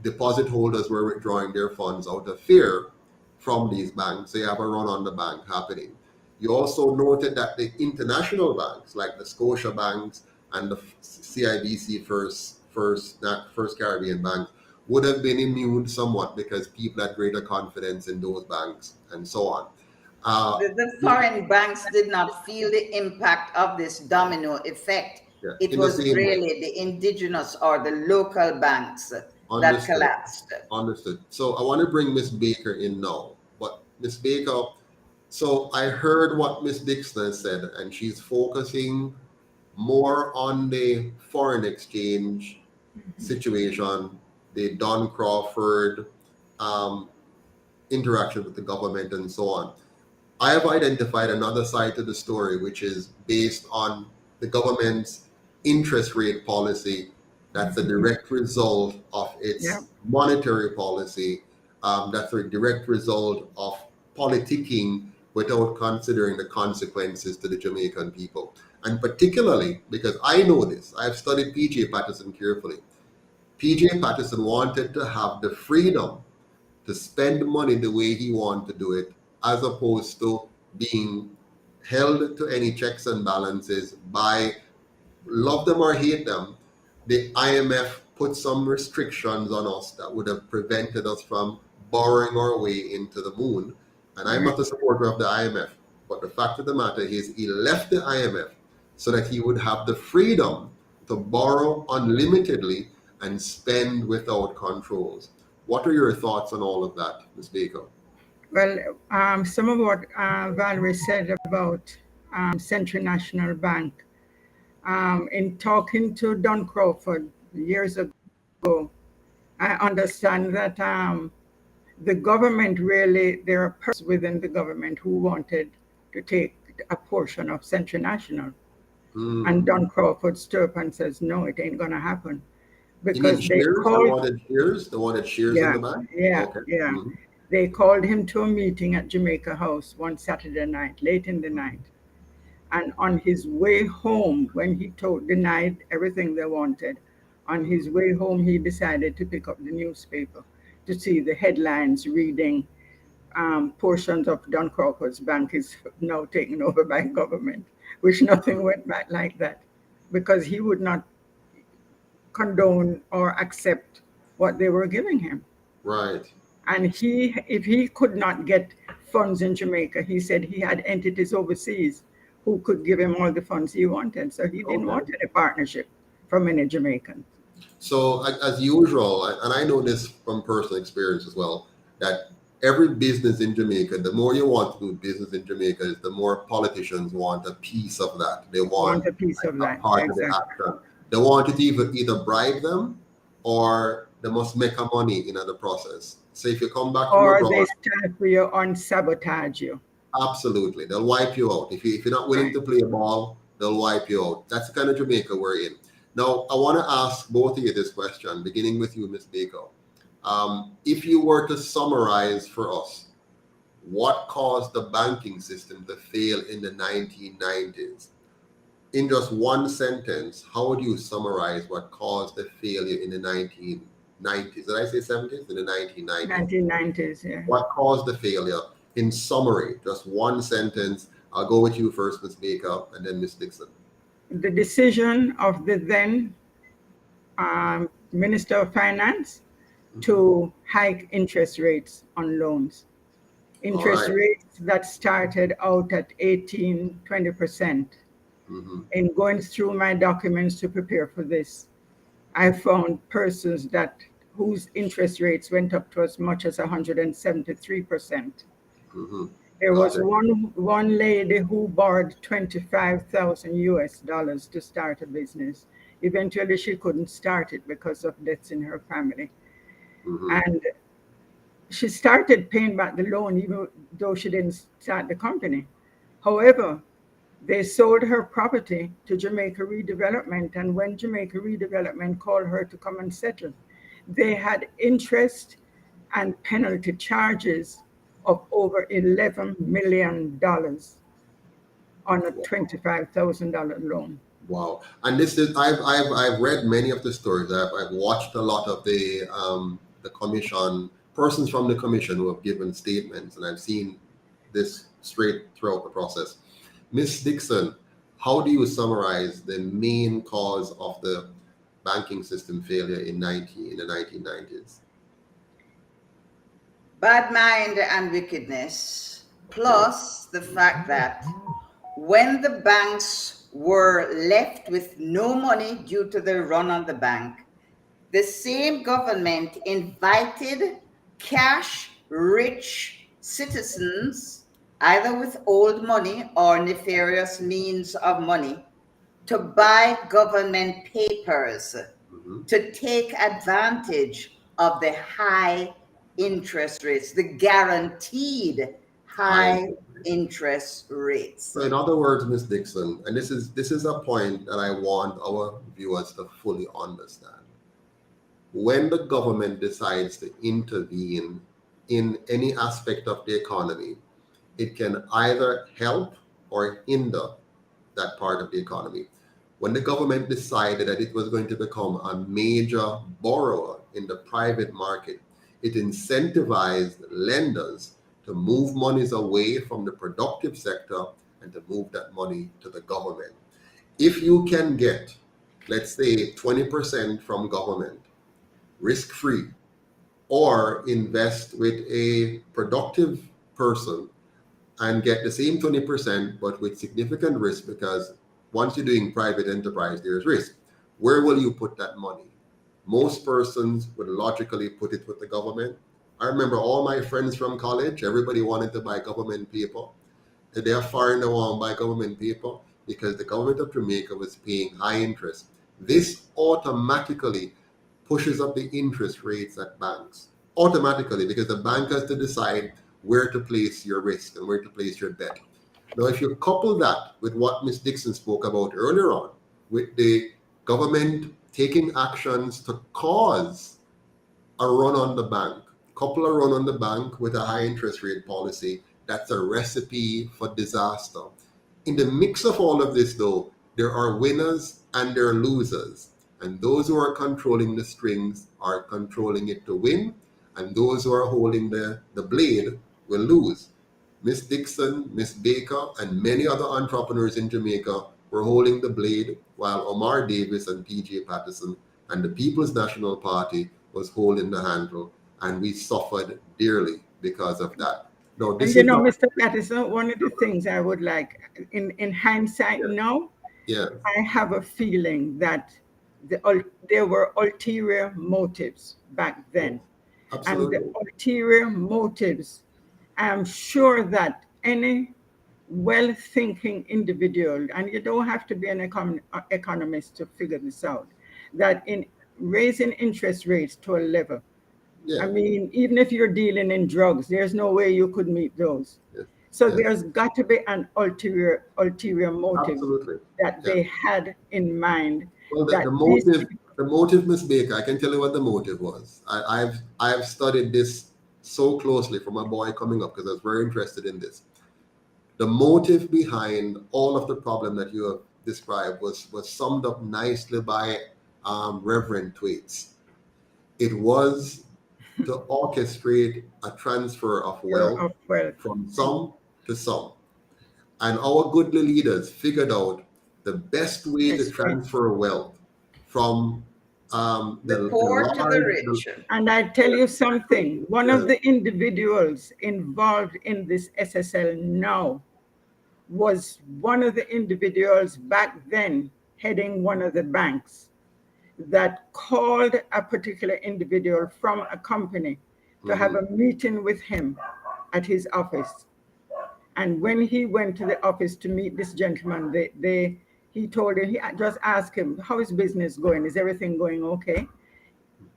deposit holders were withdrawing their funds out of fear from these banks. So you have a run on the bank happening. You also noted that the international banks, like the Scotia banks and the CIBC First Caribbean banks, would have been immune somewhat because people had greater confidence in those banks and so on. The foreign banks did not feel the impact of this domino effect. It was really the indigenous or the local banks that collapsed. Understood. So I want to bring Miss Baker in now. But Miss Baker, so I heard what Miss Dixon said, and she's focusing more on the foreign exchange situation, the Don Crawford interaction with the government and so on. I have identified another side to the story, which is based on the government's interest rate policy That's a direct result of its Yep. monetary policy. That's a direct result of politicking without considering the consequences to the Jamaican people. And particularly because I know this, I've studied PJ Patterson carefully. PJ Patterson wanted to have the freedom to spend money the way he wanted to do it, as opposed to being held to any checks and balances by, love them or hate them, the IMF put some restrictions on us that would have prevented us from borrowing our way into the moon. And I'm not a supporter of the IMF, but the fact of the matter is he left the IMF so that he would have the freedom to borrow unlimitedly and spend without controls. What are your thoughts on all of that, Ms. Baker? Well, some of what Valerie said about Central National Bank, in talking to Don Crawford years ago, I understand that the government really, there are persons within the government who wanted to take a portion of Central National. And Don Crawford stood up and says, no, it ain't going to happen. You mean Because they shares? They called, wanted shares? They wanted shares in the bank? Okay. yeah. They called him to a meeting at Jamaica House one Saturday night, late in the night. And on his way home, when he denied everything they wanted, on his way home, he decided to pick up the newspaper to see the headlines reading portions of Don Crawford's bank is now taken over by government, which nothing went back like that, because he would not condone or accept what they were giving him. Right. And if he could not get funds in Jamaica, he said he had entities overseas who could give him all the funds he wanted. So he didn't want any partnership from any Jamaican. So as usual, and I know this from personal experience as well, that every business in Jamaica, the more you want to do business in Jamaica, is the more politicians want a piece of that. They want a piece of that. part of the action. They want you to either bribe them or they must make a money in the process. So if you come back from Or abroad, they stand for you and sabotage you. absolutely, they'll wipe you out. If you're not willing to play ball, they'll wipe you out. That's the kind of Jamaica we're in. Now, I want to ask both of you this question, beginning with you, Ms. Baker. If you were to summarize for us, what caused the banking system to fail in the 1990s? In just one sentence, how would you summarize what caused the failure in the 1990s? Did I say 70s? In the 1990s. 1990s, yeah. What caused the failure? In summary, just one sentence. I'll go with you first, Ms. Baker, and then Ms. Dixon. The decision of the then Minister of Finance to hike interest rates on loans. Interest rates that started out at 18, 20%. In going through my documents to prepare for this, I found persons whose interest rates went up to as much as 173%. There was one lady who borrowed $25,000 to start a business. Eventually, she couldn't start it because of deaths in her family. And she started paying back the loan even though she didn't start the company. However, they sold her property to Jamaica Redevelopment, and when Jamaica Redevelopment called her to come and settle, they had interest and penalty charges of over $11 million on a $25,000 loan. Wow! And this is I've read many of the stories. I've watched a lot of the commission, persons from the commission who have given statements, and I've seen this straight throughout the process. Ms. Dixon, how do you summarize the main cause of the banking system failure in the 1990s? Bad mind and wickedness, plus the fact that when the banks were left with no money due to the run on the bank, the same government invited cash-rich citizens, either with old money or nefarious means of money, to buy government papers to take advantage of the high interest rates, the guaranteed high interest rates. So in other words, Ms. Dixon, and this is a point that I want our viewers to fully understand. when the government decides to intervene in any aspect of the economy, it can either help or hinder that part of the economy. When the government decided that it was going to become a major borrower in the private market, it incentivized lenders to move monies away from the productive sector and to move that money to the government. If you can get, let's say, 20% from government, risk-free, or invest with a productive person and get the same 20% but with significant risk, because once you're doing private enterprise, there's risk. Where will you put that money? Most persons would logically put it with the government. I remember all my friends from college, everybody wanted to buy government paper. They are foreign, they want to buy government paper because the government of Jamaica was paying high interest. This automatically pushes up the interest rates at banks. Automatically, because the bank has to decide where to place your risk and where to place your bet. Now, if you couple that with what Ms. Dixon spoke about earlier on, with the government taking actions to cause a run on the bank, couple a run on the bank with a high interest rate policy, that's a recipe for disaster. In the mix of all of this, though, there are winners and there are losers. And those who are controlling the strings are controlling it to win, and those who are holding the blade will lose. Miss Dixon, Miss Baker, and many other entrepreneurs in Jamaica were holding the blade, while Omar Davis and PJ Patterson and the People's National Party was holding the handle, and we suffered dearly because of that. Now, And this you is know, not, Mr. Patterson, one of the things I would like, in hindsight now, yeah, I have a feeling that there were ulterior motives back then. And the absolutely. ulterior motives, I'm sure that any well-thinking individual, and you don't have to be an economist to figure this out, that in raising interest rates to a level, I Yeah, mean, even if you're dealing in drugs, there's no way you could meet those. yeah, So yeah, there's got to be an ulterior motive absolutely. that Yeah. they had in mind, Well, that these the motive, Miss Baker, I can tell you what the motive was. I've studied this so closely from a boy coming up because I was very interested in this. The motive behind all of the problem that you have described was summed up nicely by Reverend Thwaites. It was to orchestrate a transfer of fear wealth of wealth. from some to some. And our goodly leaders figured out the best way to Yes, right. transfer wealth from The the poor to the large, rich. And I tell you something, one yeah, of the individuals involved in this SSL now was one of the individuals back then heading one of the banks that called a particular individual from a company to have a meeting with him at his office. And when he went to the office to meet this gentleman, he told him, he just asked him, how is business going? Is everything going okay?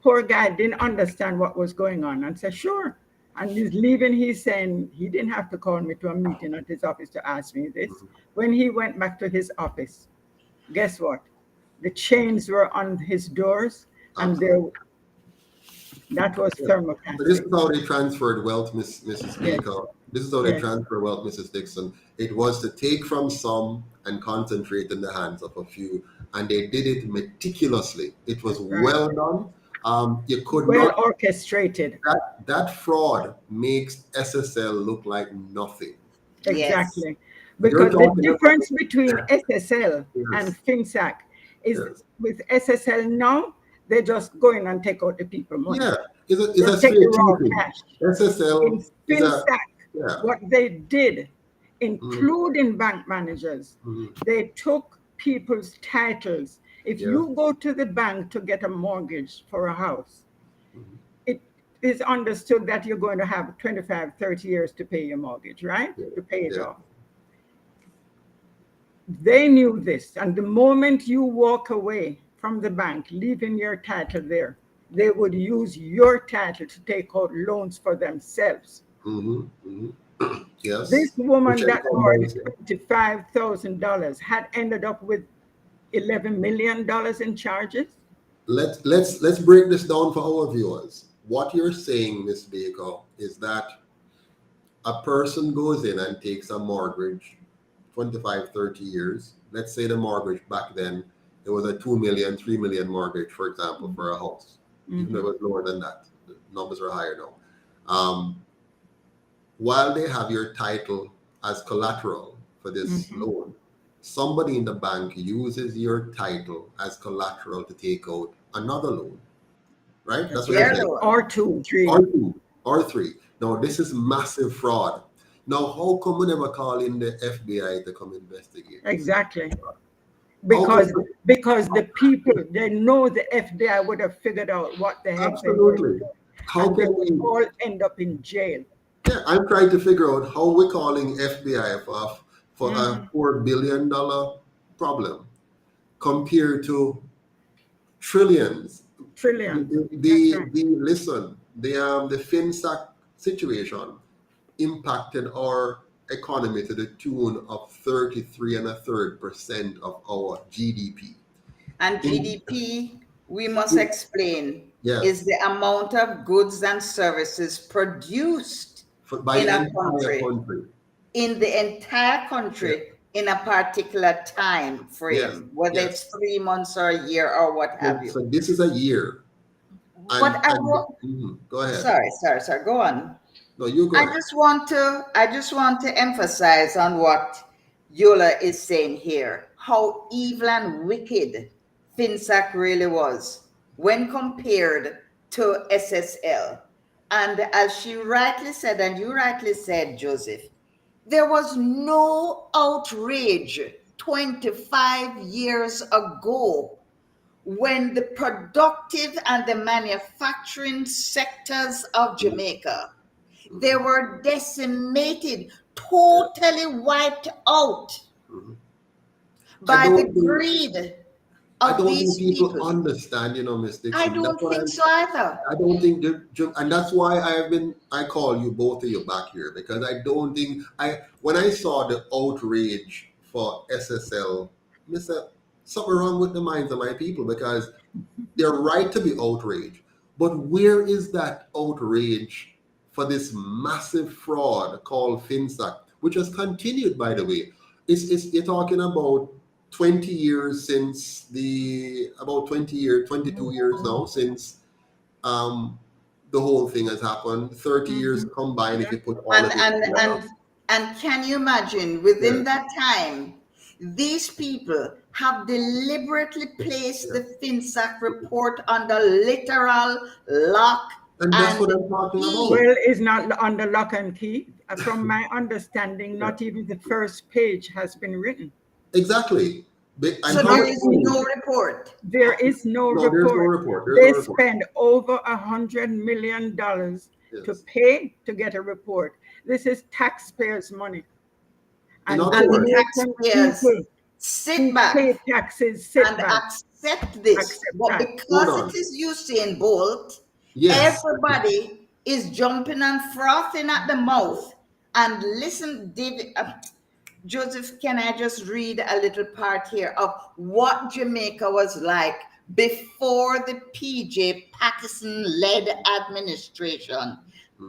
Poor guy didn't understand what was going on and said, sure. And he's leaving, he's saying, he didn't have to call me to a meeting at his office to ask me this. When he went back to his office, guess what? The chains were on his doors, and that was yeah. So this thermoplastic. is how they transferred wealth, Mrs. Yes, Baker. This is how they yes, transfer wealth, Mrs. Dixon. It was to take from some and concentrate in the hands of a few, and they did it meticulously. It was right. well done. You could Well not orchestrated. that fraud makes SSL look like nothing. Yes. Exactly. You're Because the talking about, difference between SSL and yes, FINSAC is, yes. with SSL now, they just go in and take out the people money. Yeah, it's a Just take the straight raw teaching. cash. SSL In is a, FinSac, yeah. what they did, Mhm, including bank managers, mhm, they took people's titles. If yeah, you go to the bank to get a mortgage for a house, mhm, it is understood that you're going to have 25, 30 years to pay your mortgage, right? yeah, To pay it yeah, off. They knew this. And the moment you walk away from the bank, leaving your title there, they would use your title to take out loans for themselves. mhm, mhm. This Yes, which woman that borrowed encumbers, yeah. $25,000 had ended up with $11 million in charges. let's break this down for our viewers. What you're saying, Miss Baker, is that a person goes in and takes a mortgage, 25, 30 years. Let's say the mortgage back then, it was a 2 million, 3 million mortgage, for example, for a house. Even though it was lower than that. The numbers are higher now. While they have your title as collateral for this loan, somebody in the bank uses your title as collateral to take out another loan, right? That's what you're saying. Or two, three. Or three. Now, this is massive fraud. Now, how come we never call in the FBI to come investigate? Exactly. Because the people, they know the FBI would have figured out what the heck they were doing. How can we all end up in jail? Yeah, I'm trying to figure out how we're calling FBI for a $4 billion problem compared to trillions. Trillions. Listen, the FINSAC situation impacted our economy to the tune of 33.33% of our GDP. And GDP, we must explain, is the amount of goods and services produced by in the a country, in the entire country, in a particular time frame, whether it's 3 months or a year or what have you. So this is a year. Go ahead. Sorry. Go on. No, you go. I just want to emphasize on what Yola is saying here, how evil and wicked FinSAC really was when compared to SSL. And as she rightly said, and you rightly said, Joseph, there was no outrage 25 years ago when the productive and the manufacturing sectors of Jamaica, they were decimated, totally wiped out by the greed. I don't think people understand, Ms. Dixon. I don't think so either. I don't think, and that's why I call you, both of you, back here, because I don't think, when I saw the outrage for SSL, I said, something wrong with the minds of my people, because they're right to be outraged. But where is that outrage for this massive fraud called FinSAC, which has continued, by the way? You're talking about 20 years since 22 years now since the whole thing has happened. 30 years combined if you put all of it together. And can you imagine, within that time, these people have deliberately placed the FinSAC report under literal lock. And that's what I'm talking about. Well, it's not under lock and key. From my understanding, not even the first page has been written. Exactly. So there is no report. There is no report. They spend over $100 million to pay to get a report. This is taxpayers' money. And the taxpayers sit back pay taxes, and accept this. But because it is Usain Bolt, everybody is jumping and frothing at the mouth. And listen, David, Joseph, can I just read a little part here of what Jamaica was like before the PJ Patterson-led administration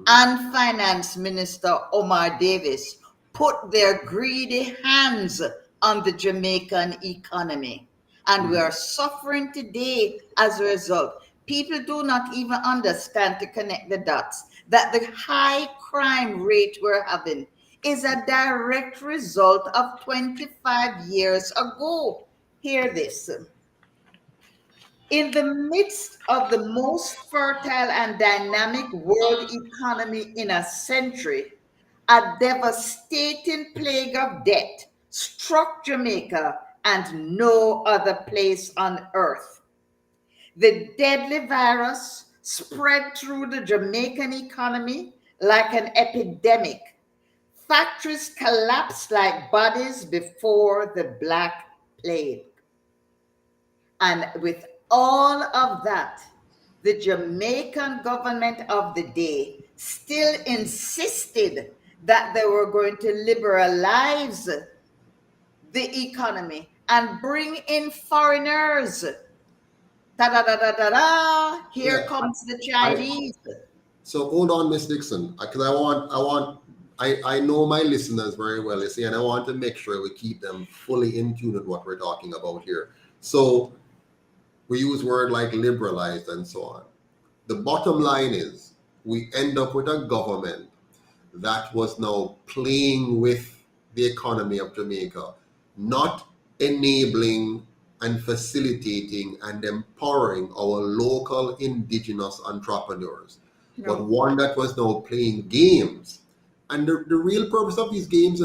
and Finance Minister Omar Davis put their greedy hands on the Jamaican economy. And we are suffering today as a result. People do not even understand to connect the dots that the high crime rate we're having is a direct result of 25 years ago. Hear this. In the midst of the most fertile and dynamic world economy in a century, a devastating plague of debt struck Jamaica and no other place on earth. The deadly virus spread through the Jamaican economy like an epidemic. Factories collapsed like bodies before the Black Plague. And with all of that, the Jamaican government of the day still insisted that they were going to liberalize the economy and bring in foreigners Ta-da-da-da-da-da. Here Yeah, comes the I, Chinese. so hold on, Miss Dixon, because I know my listeners very well, you see, and I want to make sure we keep them fully in tune with what we're talking about here. So we use words like liberalized and so on. The bottom line is we end up with a government that was now playing with the economy of Jamaica, not enabling and facilitating and empowering our local indigenous entrepreneurs, but No. one that was now playing games. And the real purpose of these games,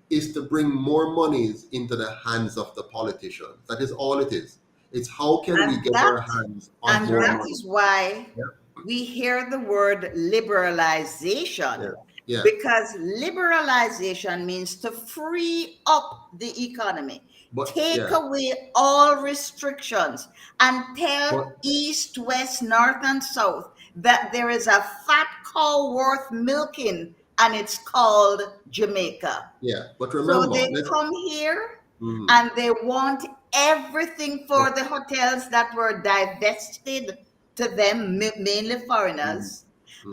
is to bring more monies into the hands of the politicians. That is all it is. It's how can we And get our hands on and more that money. is why Yeah. we hear the word liberalization. Yeah. Yeah. Because liberalization means to free up the economy, But take yeah. away all restrictions, and tell But East, West, North, and South that there is a fat cow worth milking, and it's called Jamaica. yeah. But So remember, they come here Mhm. and they want everything for the hotels that were divested to them, mainly foreigners,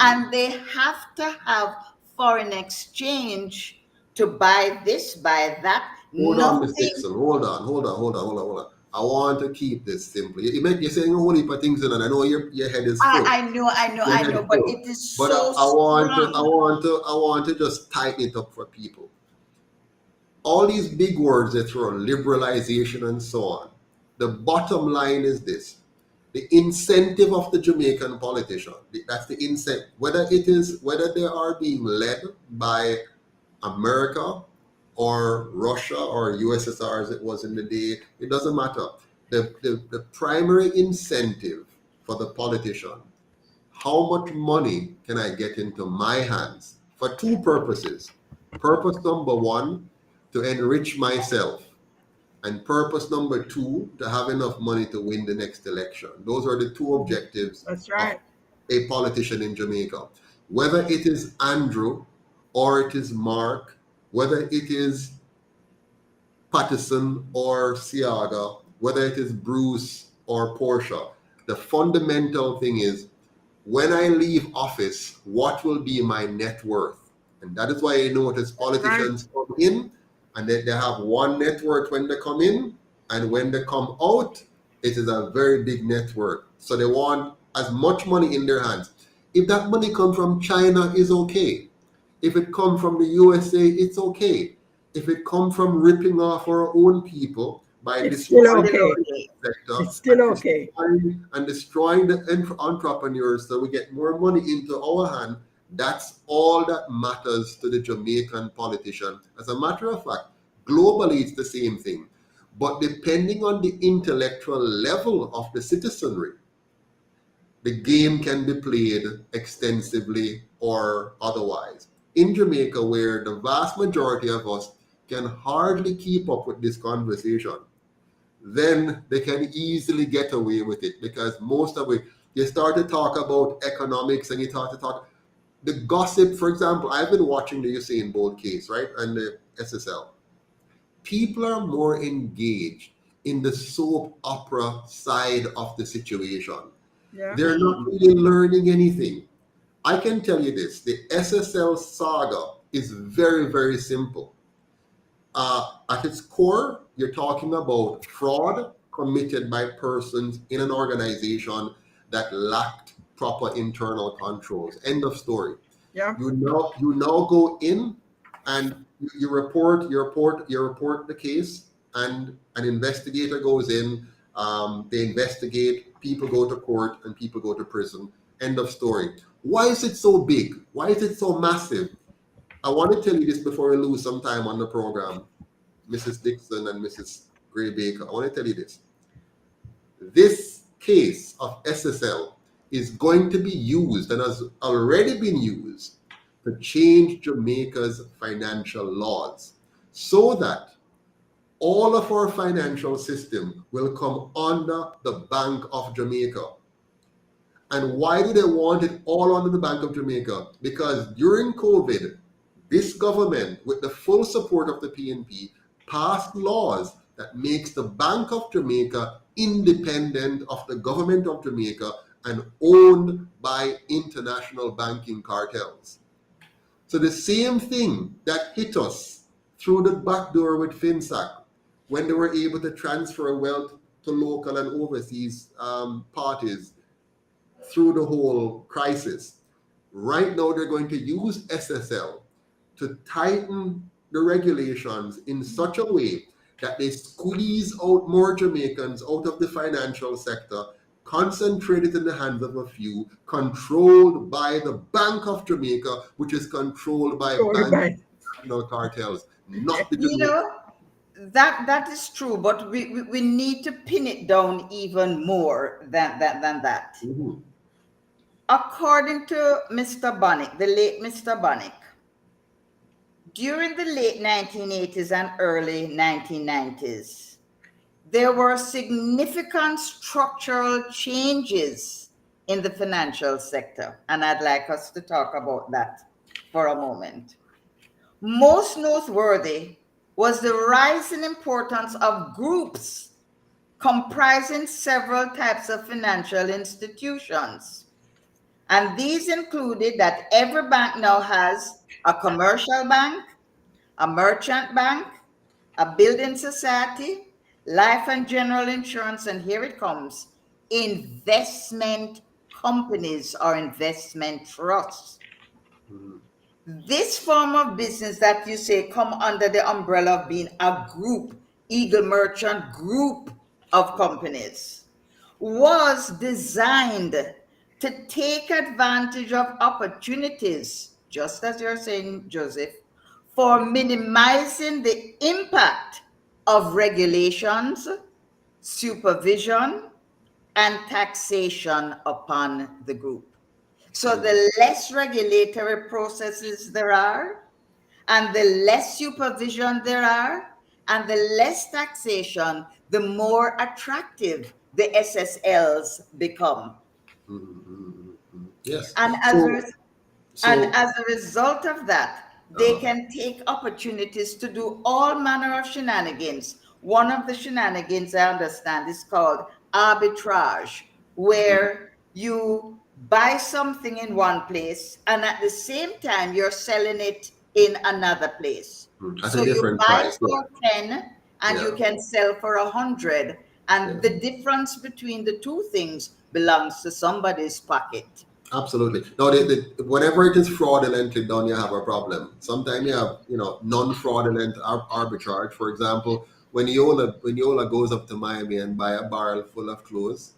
and they have to have foreign exchange to buy this, buy that. Hold on, Miss Nothing. Dixon. Hold on. I want to keep this simple. You're saying a whole heap of things, and I know your head is full. I know, Your head is but full. it is But so I strong. want to just tighten it up for people. All these big words they throw, liberalization and so on. The bottom line is this: the incentive of the Jamaican politician. That's the incentive. Whether they are being led by America or Russia or USSR as it was in the day, it doesn't matter. The primary incentive for the politician, how much money can I get into my hands for two purposes. Purpose number one, to enrich myself. And purpose number two, to have enough money to win the next election. Those are the two objectives That's of right. a politician in Jamaica. Whether it is Andrew or it is Mark, whether it is Patterson or Siaga, whether it is Bruce or Portia, the fundamental thing is when I leave office, what will be my net worth? And that is why I notice politicians come in and they have one net worth when they come in, and when they come out, it is a very big net worth. So they want as much money in their hands. If that money comes from China, is okay. If it comes from the USA, it's okay. If it comes from ripping off our own people by It's still destroying okay. the sector It's still okay. and destroying the entrepreneurs so we get more money into our hand, that's all that matters to the Jamaican politician. As a matter of fact, globally it's the same thing. But depending on the intellectual level of the citizenry, the game can be played extensively or otherwise. In Jamaica, where the vast majority of us can hardly keep up with this conversation, then they can easily get away with it, because most of it, you start to talk about economics and you start to talk, the gossip, for example, I've been watching the Usain Bolt case, right, and the SSL. People are more engaged in the soap opera side of the situation. Yeah. They're not really learning anything. I can tell you this, the SSL saga is very, very simple. At its core, you're talking about fraud committed by persons in an organization that lacked proper internal controls. End of story. Yeah. You now go in and you report the case, and an investigator goes in. They investigate. People go to court and people go to prison. End of story. Why is it so big? Why is it so massive? I want to tell you this before we lose some time on the program, Mrs. Dixon and Mrs. Gray Baker. I want to tell you this. This case of SSL is going to be used and has already been used to change Jamaica's financial laws so that all of our financial system will come under the Bank of Jamaica. And why do they want it all under the Bank of Jamaica? Because during COVID, this government, with the full support of the PNP, passed laws that makes the Bank of Jamaica independent of the government of Jamaica and owned by international banking cartels. So the same thing that hit us through the back door with FINSAC, when they were able to transfer wealth to local and overseas parties through the whole crisis. Right now, they're going to use SSL to tighten the regulations in such a way that they squeeze out more Jamaicans out of the financial sector, concentrated in the hands of a few, controlled by the Bank of Jamaica, which is controlled by national cartels, not the Jamaican. That is true, but we need to pin it down even more than that. Mm-hmm. According to Mr. Bonnick, the late Mr. Bonnick, during the late 1980s and early 1990s, there were significant structural changes in the financial sector, and I'd like us to talk about that for a moment. Most noteworthy was the rise in importance of groups comprising several types of financial institutions. And these included that every bank now has a commercial bank, a merchant bank, a building society, life and general insurance, and here it comes, investment companies or investment trusts. Mm-hmm. This form of business that you say come under the umbrella of being a group, Eagle Merchant group of companies, was designed to take advantage of opportunities, just as you're saying, Joseph, for minimizing the impact of regulations, supervision, and taxation upon the group. So the less regulatory processes there are, and the less supervision there are, and the less taxation, the more attractive the SSLs become. Mm-hmm. Yes. And as a result of that, they can take opportunities to do all manner of shenanigans. One of the shenanigans I understand is called arbitrage, where you buy something in one place and at the same time you're selling it in another place. At So a different you buy price, for 10 and you can sell for 100, and the difference between the two things belongs to somebody's pocket. Absolutely. Now, whenever it is fraudulently done, you have a problem. Sometimes you have, non-fraudulent arbitrage. For example, when Yola goes up to Miami and buy a barrel full of clothes,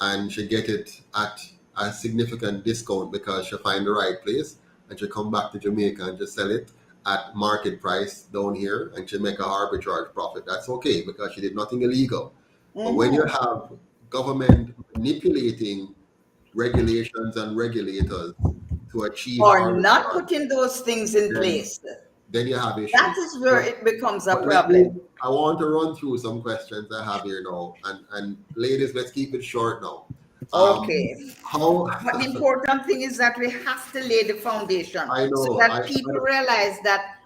and she get it at a significant discount because she find the right place, and she come back to Jamaica and just sell it at market price down here, and she make a arbitrage profit. That's okay because she did nothing illegal. Mm-hmm. But when you have government manipulating regulations and regulators to achieve or not putting those things in place, then you have issues. That is where it becomes a problem. I want to run through some questions I have here now, and ladies, let's keep it short now. Okay. But the important thing is that we have to lay the foundation, so that people realize that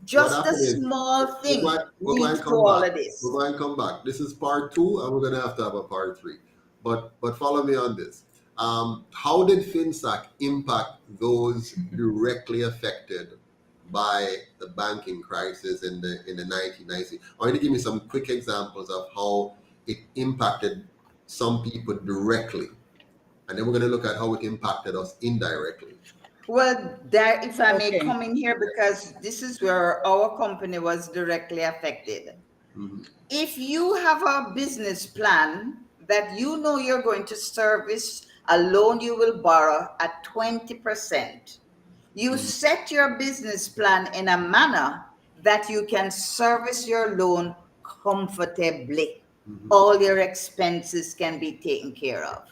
just a small thing leads to all of this. We're going to come back. This is part 2, and we're going to have a part 3. But follow me on this. How did FINSAC impact those directly affected by the banking crisis in the 1990s? I want you to give me some quick examples of how it impacted some people directly, and then we're going to look at how it impacted us indirectly. Well, if I may come in here, because this is where our company was directly affected. Mm-hmm. If you have a business plan that you know you're going to service a loan you will borrow at 20%, you set your business plan in a manner that you can service your loan comfortably. Mm-hmm. All your expenses can be taken care of,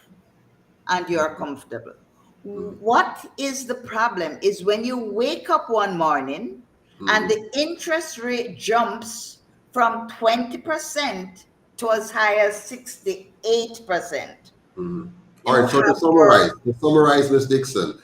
and you're comfortable. Mm-hmm. What is the problem is when you wake up one morning and the interest rate jumps from 20% to as high as 68%. Mm-hmm. All right, so to summarize, Ms. Dixon,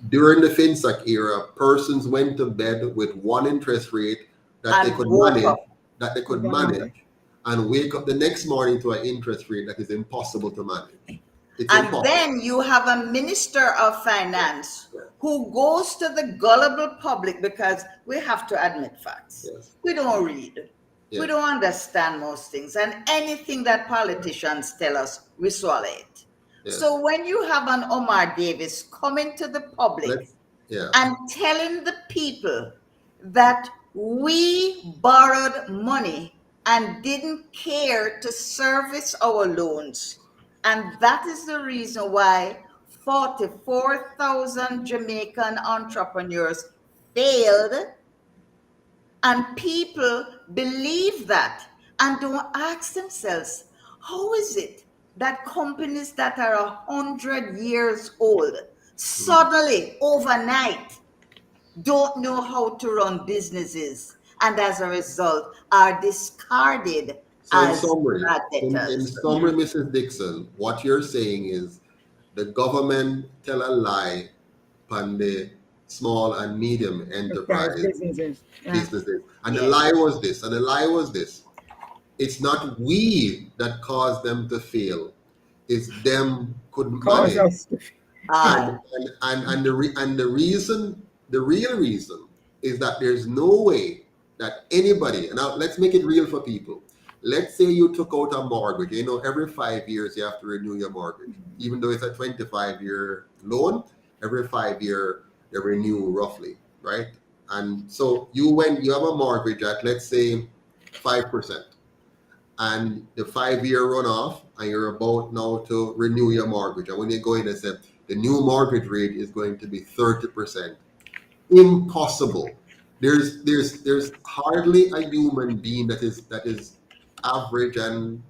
during the FINSAC era, persons went to bed with one interest rate that they could manage, and wake up the next morning to an interest rate that is impossible to manage. It's And impossible. then you have a minister of finance who goes to the gullible public, because we have to admit facts. Yes. We don't read. Yes. We don't understand most things. And anything that politicians tell us, we swallow it. Yes. So when you have an Omar Davis coming to the public and telling the people that we borrowed money and didn't care to service our loans, and that is the reason why 44,000 Jamaican entrepreneurs failed, and people believe that and don't ask themselves, how is it that companies that are 100 years old suddenly overnight don't know how to run businesses, and as a result are discarded as bad debtors? In summary, Mrs. Dixon, what you're saying is the government tell a lie on the small and medium enterprise businesses. And the lie was this, it's not we that caused them to fail, it's them couldn't manage. And the real reason is that there's no way that anybody, now let's make it real for people. Let's say you took out a mortgage. You know, every 5 years you have to renew your mortgage. Even though it's a 25-year loan, every 5 year they renew roughly, right? And so you have a mortgage at, let's say, 5%. And the 5-year run off, and you're about now to renew your mortgage. And when you go in and say, the new mortgage rate is going to be 30%. Impossible. There's hardly a human being that is average and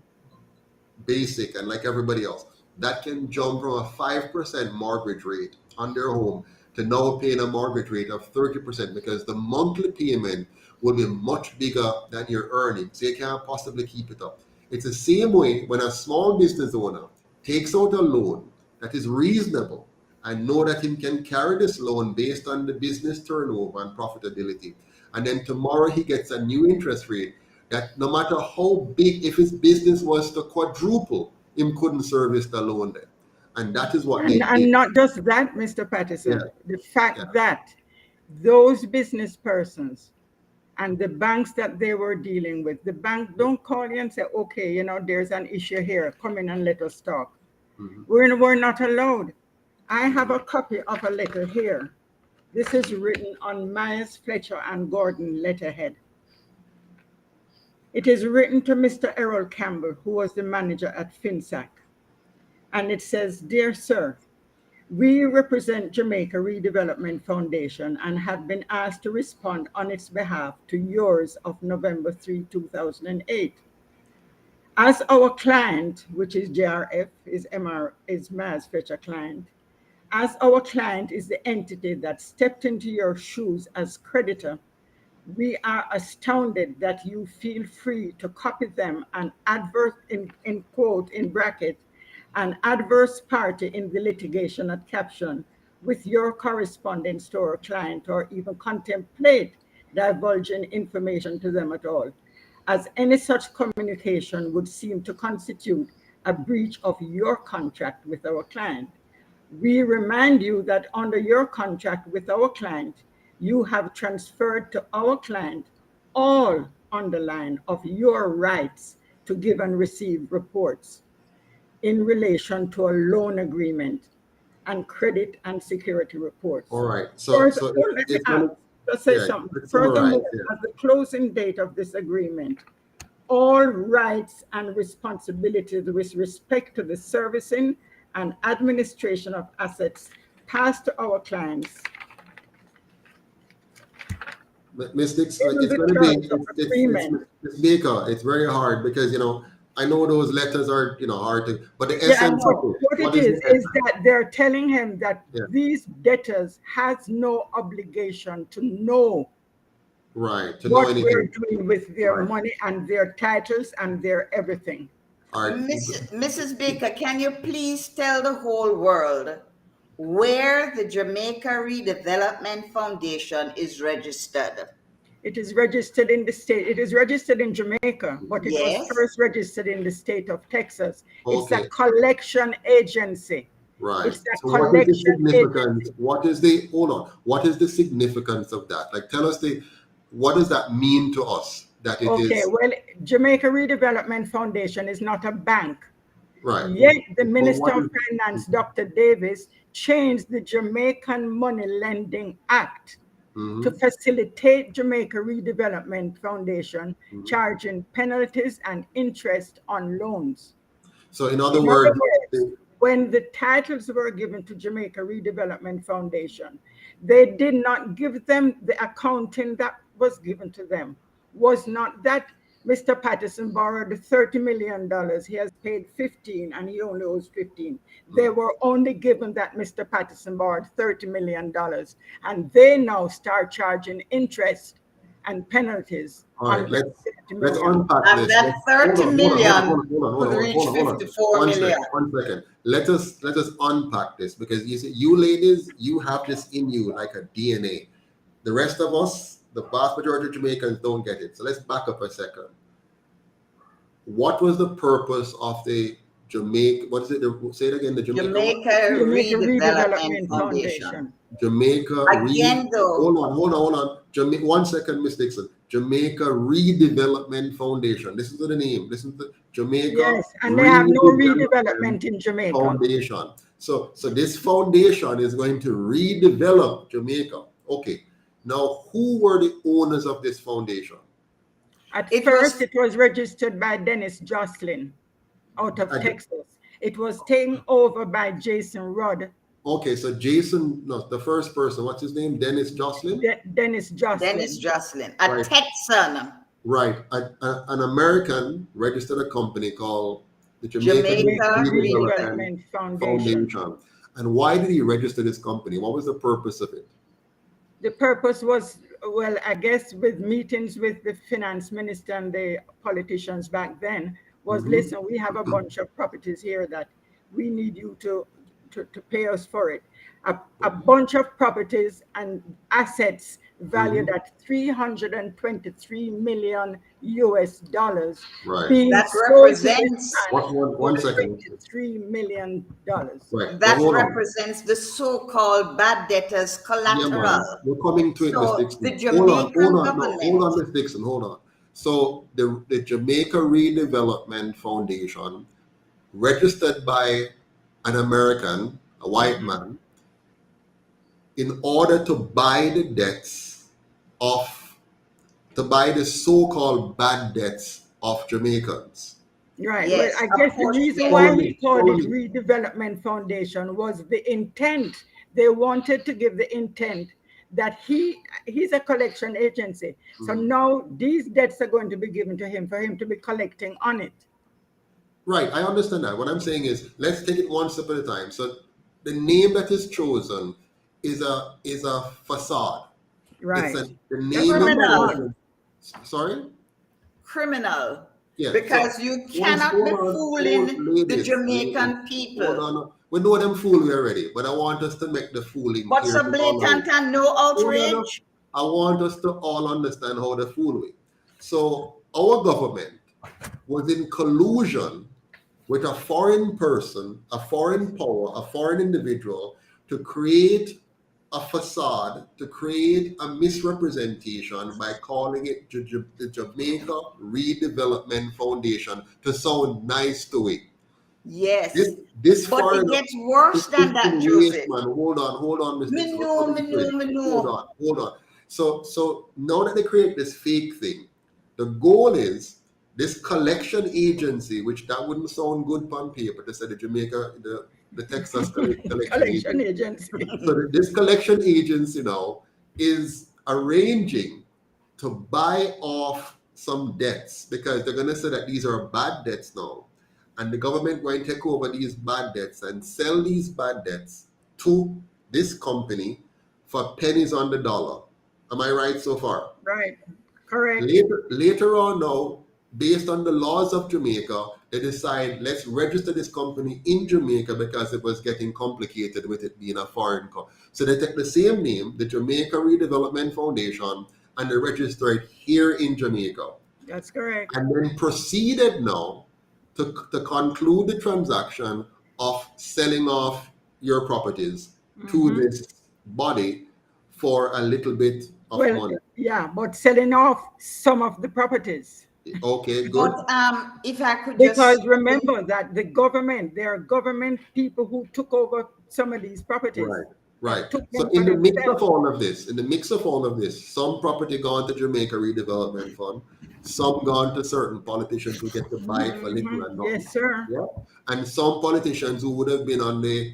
basic and like everybody else that can jump from a 5% mortgage rate on their home to now paying a mortgage rate of 30%, because the monthly payment will be much bigger than your earnings. So you can't possibly keep it up. It's the same way when a small business owner takes out a loan that is reasonable and know that he can carry this loan based on the business turnover and profitability. And then tomorrow he gets a new interest rate that no matter how big, if his business was to quadruple, him couldn't service the loan then. And that is what and not just that, Mr. Patterson, the fact that those business persons and the banks that they were dealing with, the bank don't call you and say, okay, you know, there's an issue here, come in and let us talk. We're not allowed. I have a copy of a letter here. This is written on Myers, Fletcher, and Gordon letterhead. It is written to Mr. Errol Campbell, who was the manager at FINSAC. And it says, Dear Sir, we represent Jamaica Redevelopment Foundation and have been asked to respond on its behalf to yours of November 3, 2008. As our client, which is JRF, is Myers Fletcher client, as our client is the entity that stepped into your shoes as creditor, we are astounded that you feel free to copy them an adverse, in quote, in bracket, an adverse party in the litigation at caption with your correspondence to our client, or even contemplate divulging information to them at all, as any such communication would seem to constitute a breach of your contract with our client. We remind you that under your contract with our client, you have transferred to our client all underline of your rights to give and receive reports in relation to a loan agreement and credit and security reports. All right. Furthermore, as the closing date of this agreement, all rights and responsibilities with respect to the servicing and administration of assets passed to our clients. Ms. Dixon, it's going to be, Ms. Baker, it's very hard because, you know, I know those letters are, you know, hard to, but the essence of it. What it is that they're telling him that these debtors has no obligation to know what we're doing with their money and their titles and their everything. Mrs. Baker, can you please tell the whole world where the Jamaica Redevelopment Foundation is registered? It is registered in the state. It is registered in Jamaica, but it was Yes. first registered in the state of Texas. It's a Okay. collection agency. Right. It's a So what is the collection significance? agency. What is the hold on? What is the significance of that? Like, tell us what does that mean to us? That it Okay, is well, Jamaica Redevelopment Foundation is not a bank. right. Yet the But Minister what of is- Finance, Dr. Davis, changed the Jamaican Money Lending Act Mhm. to facilitate Jamaica Redevelopment Foundation charging penalties and interest on loans. So in other In words, other words, when the titles were given to Jamaica Redevelopment Foundation, they did not give them the accounting that was given to them. Was not that Mr. Patterson borrowed $30 million. He has paid 15 and he only owes 15. They were only given that Mr. Patterson borrowed $30 million. And they now start charging interest and penalties. all right, on let's $30 million. unpack And this. that Let's- 30 million hold could on, reach hold on. 54 One million. second, 1 second. Let us unpack this, because you see, you ladies, you have this in you like a DNA. The rest of us, the vast majority of Jamaicans, don't get it. So let's back up a second. What was the purpose of the Jamaica? What is it? Say it again. The Jamaica. Jamaica Jamaica Redevelopment Redevelopment Foundation. Jamaica. Again, though. Hold on. 1 second, Miss Dixon. Jamaica Redevelopment Foundation. Listen to the name. Listen to Jamaica. Yes, and they have no redevelopment in Jamaica. Foundation. So this foundation is going to redevelop Jamaica. Okay. Now, who were the owners of this foundation? At It first, was- it was registered by Dennis Jocelyn out of Okay. Texas. It was taken over by Jason Rudd. Okay, so Jason, no, the first person, what's his name? Dennis Jocelyn? Dennis Jocelyn. Dennis Jocelyn, a Right. Texan. Right. An American registered a company called the Jamaica Jamaica Redevelopment Redevelopment Foundation. Foundation. And why did he register this company? What was the purpose of it? The purpose was, well, I guess with meetings with the finance minister and the politicians back then, was listen, we have a bunch of properties here that we need you to pay us for it. A bunch of properties and assets valued at $323 million US Right. being That sold to this represents- man One for second. $23 million. Right. That Hold on. represents the so-called bad debtors Yeah, collateral. man. We're coming to it, So, Miss Dixon. the Hold Jamaican on, government- hold on, Miss Dixon, hold on. So the Jamaica Redevelopment Foundation, registered by an American, a white man, in order to buy the debts to buy the so-called bad debts of Jamaicans. Right. Yes, well, I of guess the course, reason yes. why Follow he me, called follow it me. Redevelopment Foundation was the intent. They wanted to give the intent that he's a collection agency. So now these debts are going to be given to him for him to be collecting on it. Right, I understand that. What I'm saying is, let's take it one step at a time. So the name that is chosen is a facade. Right. The name Criminal. Sorry? Criminal. Yeah. Because so- you cannot be fooling the Jamaican people. Hold on. We know them fool we already, but I want us to make the fooling What's clear a to all of blatant us. and no outrage? I want us to all understand how they fool we. So our government was in collusion with a foreign person, a foreign power, a foreign individual to create a facade, to create a misrepresentation by calling it the Jamaica Redevelopment Foundation to sound nice to it. Yes. This But foreign, it gets worse than that, waste, Joseph. man. Hold on, Mr. Me know. Hold on. So now that they create this fake thing, the goal is this collection agency, which that wouldn't sound good on paper to say the Jamaica, the Texas collection agency. Agency. So this collection agency now is arranging to buy off some debts, because they're going to say that these are bad debts now. And the government going to take over these bad debts and sell these bad debts to this company for pennies on the dollar. Am I right so far? Right. Correct. Later on now, based on the laws of Jamaica, they decide, let's register this company in Jamaica because it was getting complicated with it being a foreign company. So they take the same name, the Jamaica Redevelopment Foundation, and they register it here in Jamaica. That's correct. And then proceeded now to conclude the transaction of selling off your properties to this body for a little bit of Well, money. yeah, but selling off some of the properties. Okay, good. But if I could just Because remember that the government, there are government people who took over some of these properties. Right, right. Took So them in for the mix themselves. of all of this, some property gone to Jamaica Redevelopment Fund, some gone to certain politicians who get to buy it for little and nothing. Yes, sir. Yeah. And some politicians who would have been on the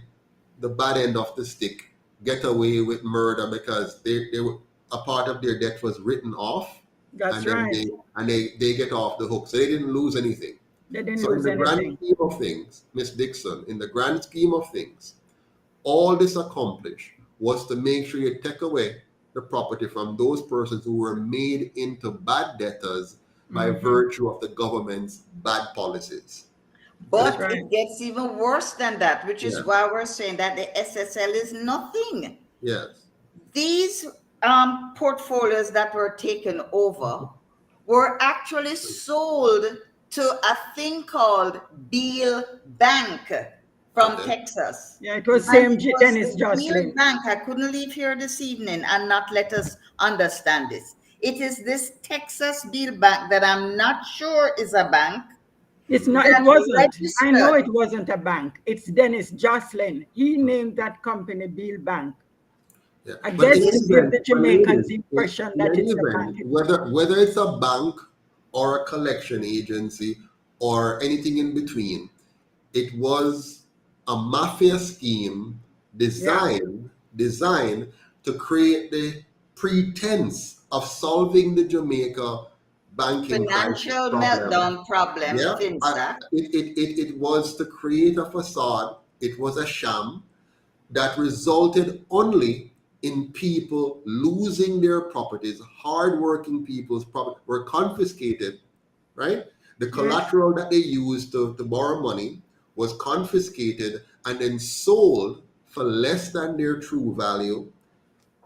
bad end of the stick get away with murder because they were, a part of their debt was written off. That's and then right. they get off the hook. So they didn't lose anything. They didn't So in lose the grand anything. scheme of things, Miss Dixon, in the grand scheme of things, all this accomplished was to make sure you take away the property from those persons who were made into bad debtors by virtue of the government's bad policies. But That's right. it gets even worse than that, which is Yeah. why we're saying that the SSL is nothing. Yes. These portfolios that were taken over were actually sold to a thing called Beale Bank from Okay. Texas. Yeah, it was And same it was Dennis the Beale Jocelyn. Bank. I couldn't leave here this evening and not let us understand this. It is this Texas Beale Bank that I'm not sure is a bank. It's not. That It wasn't. I know registered. it wasn't a bank. It's Dennis Jocelyn. He named that company Beale Bank. Yeah. I But guess in to any give the event, but Jamaicans ladies, the impression in that any it's a event, bank. whether it's a bank or a collection agency or anything in between, it was a mafia scheme designed to create the pretense of solving the Jamaica banking crisis Financial problem. meltdown problem, Yeah, FINSAC. it was to create a facade. It was a sham that resulted only in people losing their properties. Hardworking people's property were confiscated, right? The collateral that they used to borrow money was confiscated and then sold for less than their true value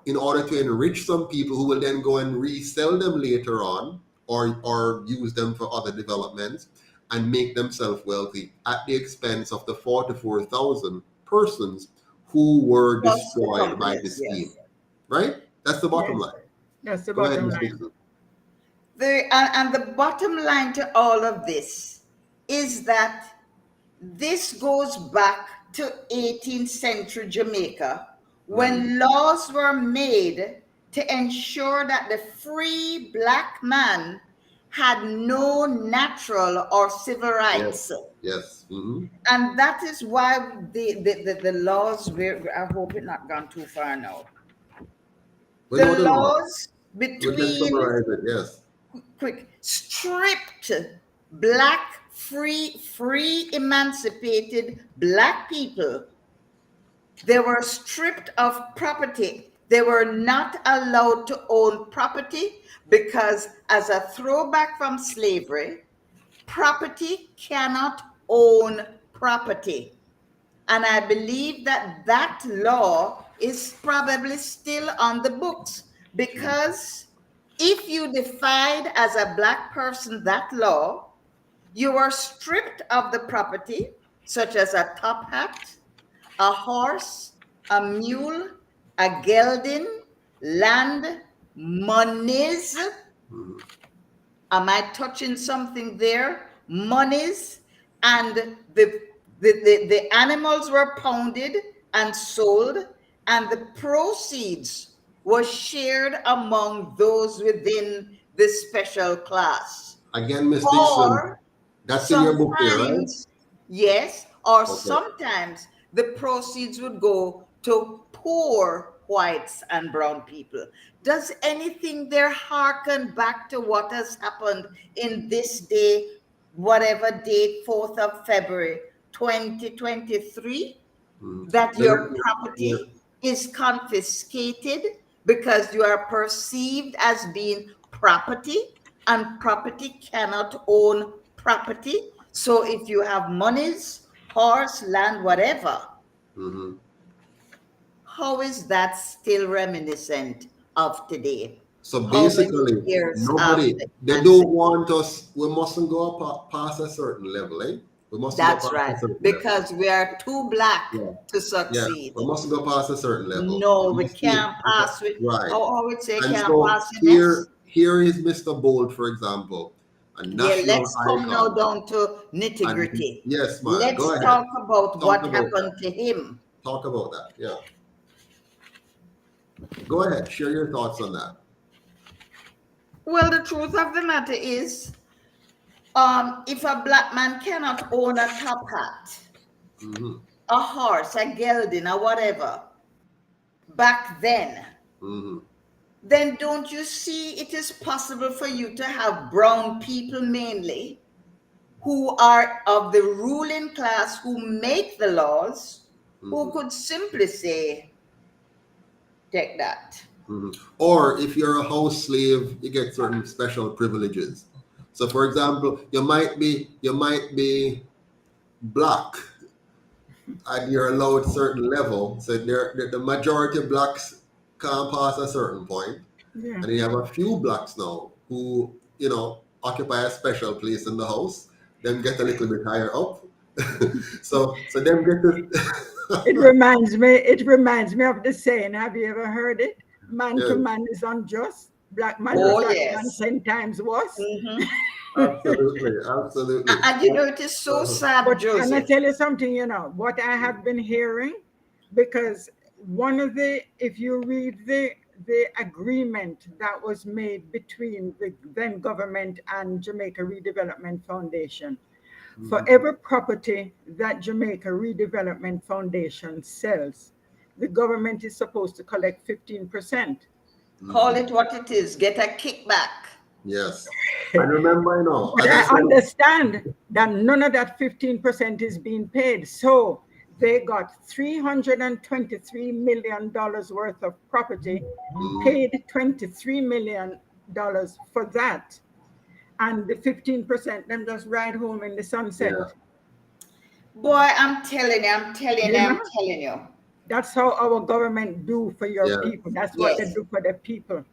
in order to enrich some people who will then go and resell them later on or use them for other developments and make themselves wealthy at the expense of the 44,000 persons who were Plus the destroyed by the complex, scheme. yes. Right? That's the bottom Yes. line. That's the Go ahead, bottom Ms. line. Dixon. And the bottom line to all of this is that this goes back to 18th century Jamaica when laws were made to ensure that the free black man had no natural or civil rights. Yes. Mhm. And that is why the laws were, I hope it's not gone too far now. We The know the law. laws We can between summarize it. Yes. stripped black, free emancipated black people. They were stripped of property. They were not allowed to own property because, as a throwback from slavery, property cannot own property. And I believe that that law is probably still on the books, because if you defied as a black person that law, you were stripped of the property, such as a top hat, a horse, a mule, a gelding, land, monies. Am I touching something there? Monies, and the animals were pounded and sold, and the proceeds were shared among those within the special class. Again, Ms. Dixon, Or that's in your book there, right? sometimes, yes, or Okay. sometimes the proceeds would go to poor whites and brown people. Does anything there harken back to what has happened in this day, whatever date, 4th of February, 2023? That your property is confiscated because you are perceived as being property, and property cannot own property. So if you have monies, horse, land, whatever, how is that still reminiscent of today? So How many basically, years nobody, after? they And don't want us, we mustn't go past a certain level, eh? We mustn't go that's past right, a certain level. because we are too black Yeah. to Yeah, succeed. we mustn't go past a certain level. No, we must be- can't pass with, Right. how would say, And can't so pass in this. here is Mr. Bolt, for example, a Yeah, national let's come now icon. down to nitty And gritty. yes, man, Let's go ahead. talk about Talk what about happened that. to him. Talk about that. Yeah. Go ahead. Share your thoughts on that. Well, the truth of the matter is, if a black man cannot own a top hat, Mm-hmm. a horse, a gelding, or whatever, back then, Mm-hmm. then don't you see it is possible for you to have brown people mainly who are of the ruling class, who make the laws, who could simply say, take that. Mm-hmm. Or if you're a house slave, you get certain special privileges. So, for example, you might be black, and you're allowed certain level. So the majority of blacks can't pass a certain point, Yeah. and you have a few blacks now who occupy a special place in the house. Them get a little bit higher up. so them get to. It reminds me of the saying, have you ever heard it? Man to Yes. man is unjust. Black man Oh, to black yes. man 10 times worse. Mhm. Absolutely. And you know, it is so sad, But can I Joseph. tell you something, what I have been hearing, because if you read the agreement that was made between the then government and Jamaica Redevelopment Foundation, for every property that Jamaica Redevelopment Foundation sells, the government is supposed to collect 15%. Call it what it is, get a kickback. Yes. And remember, But I understand that none of that 15% is being paid. So they got $323 million worth of property, paid $23 million for that. And the 15%, them just ride home in the sunset. Yeah. Boy, I'm telling you. That's how our government do for your people. That's what they Yes. do for the people.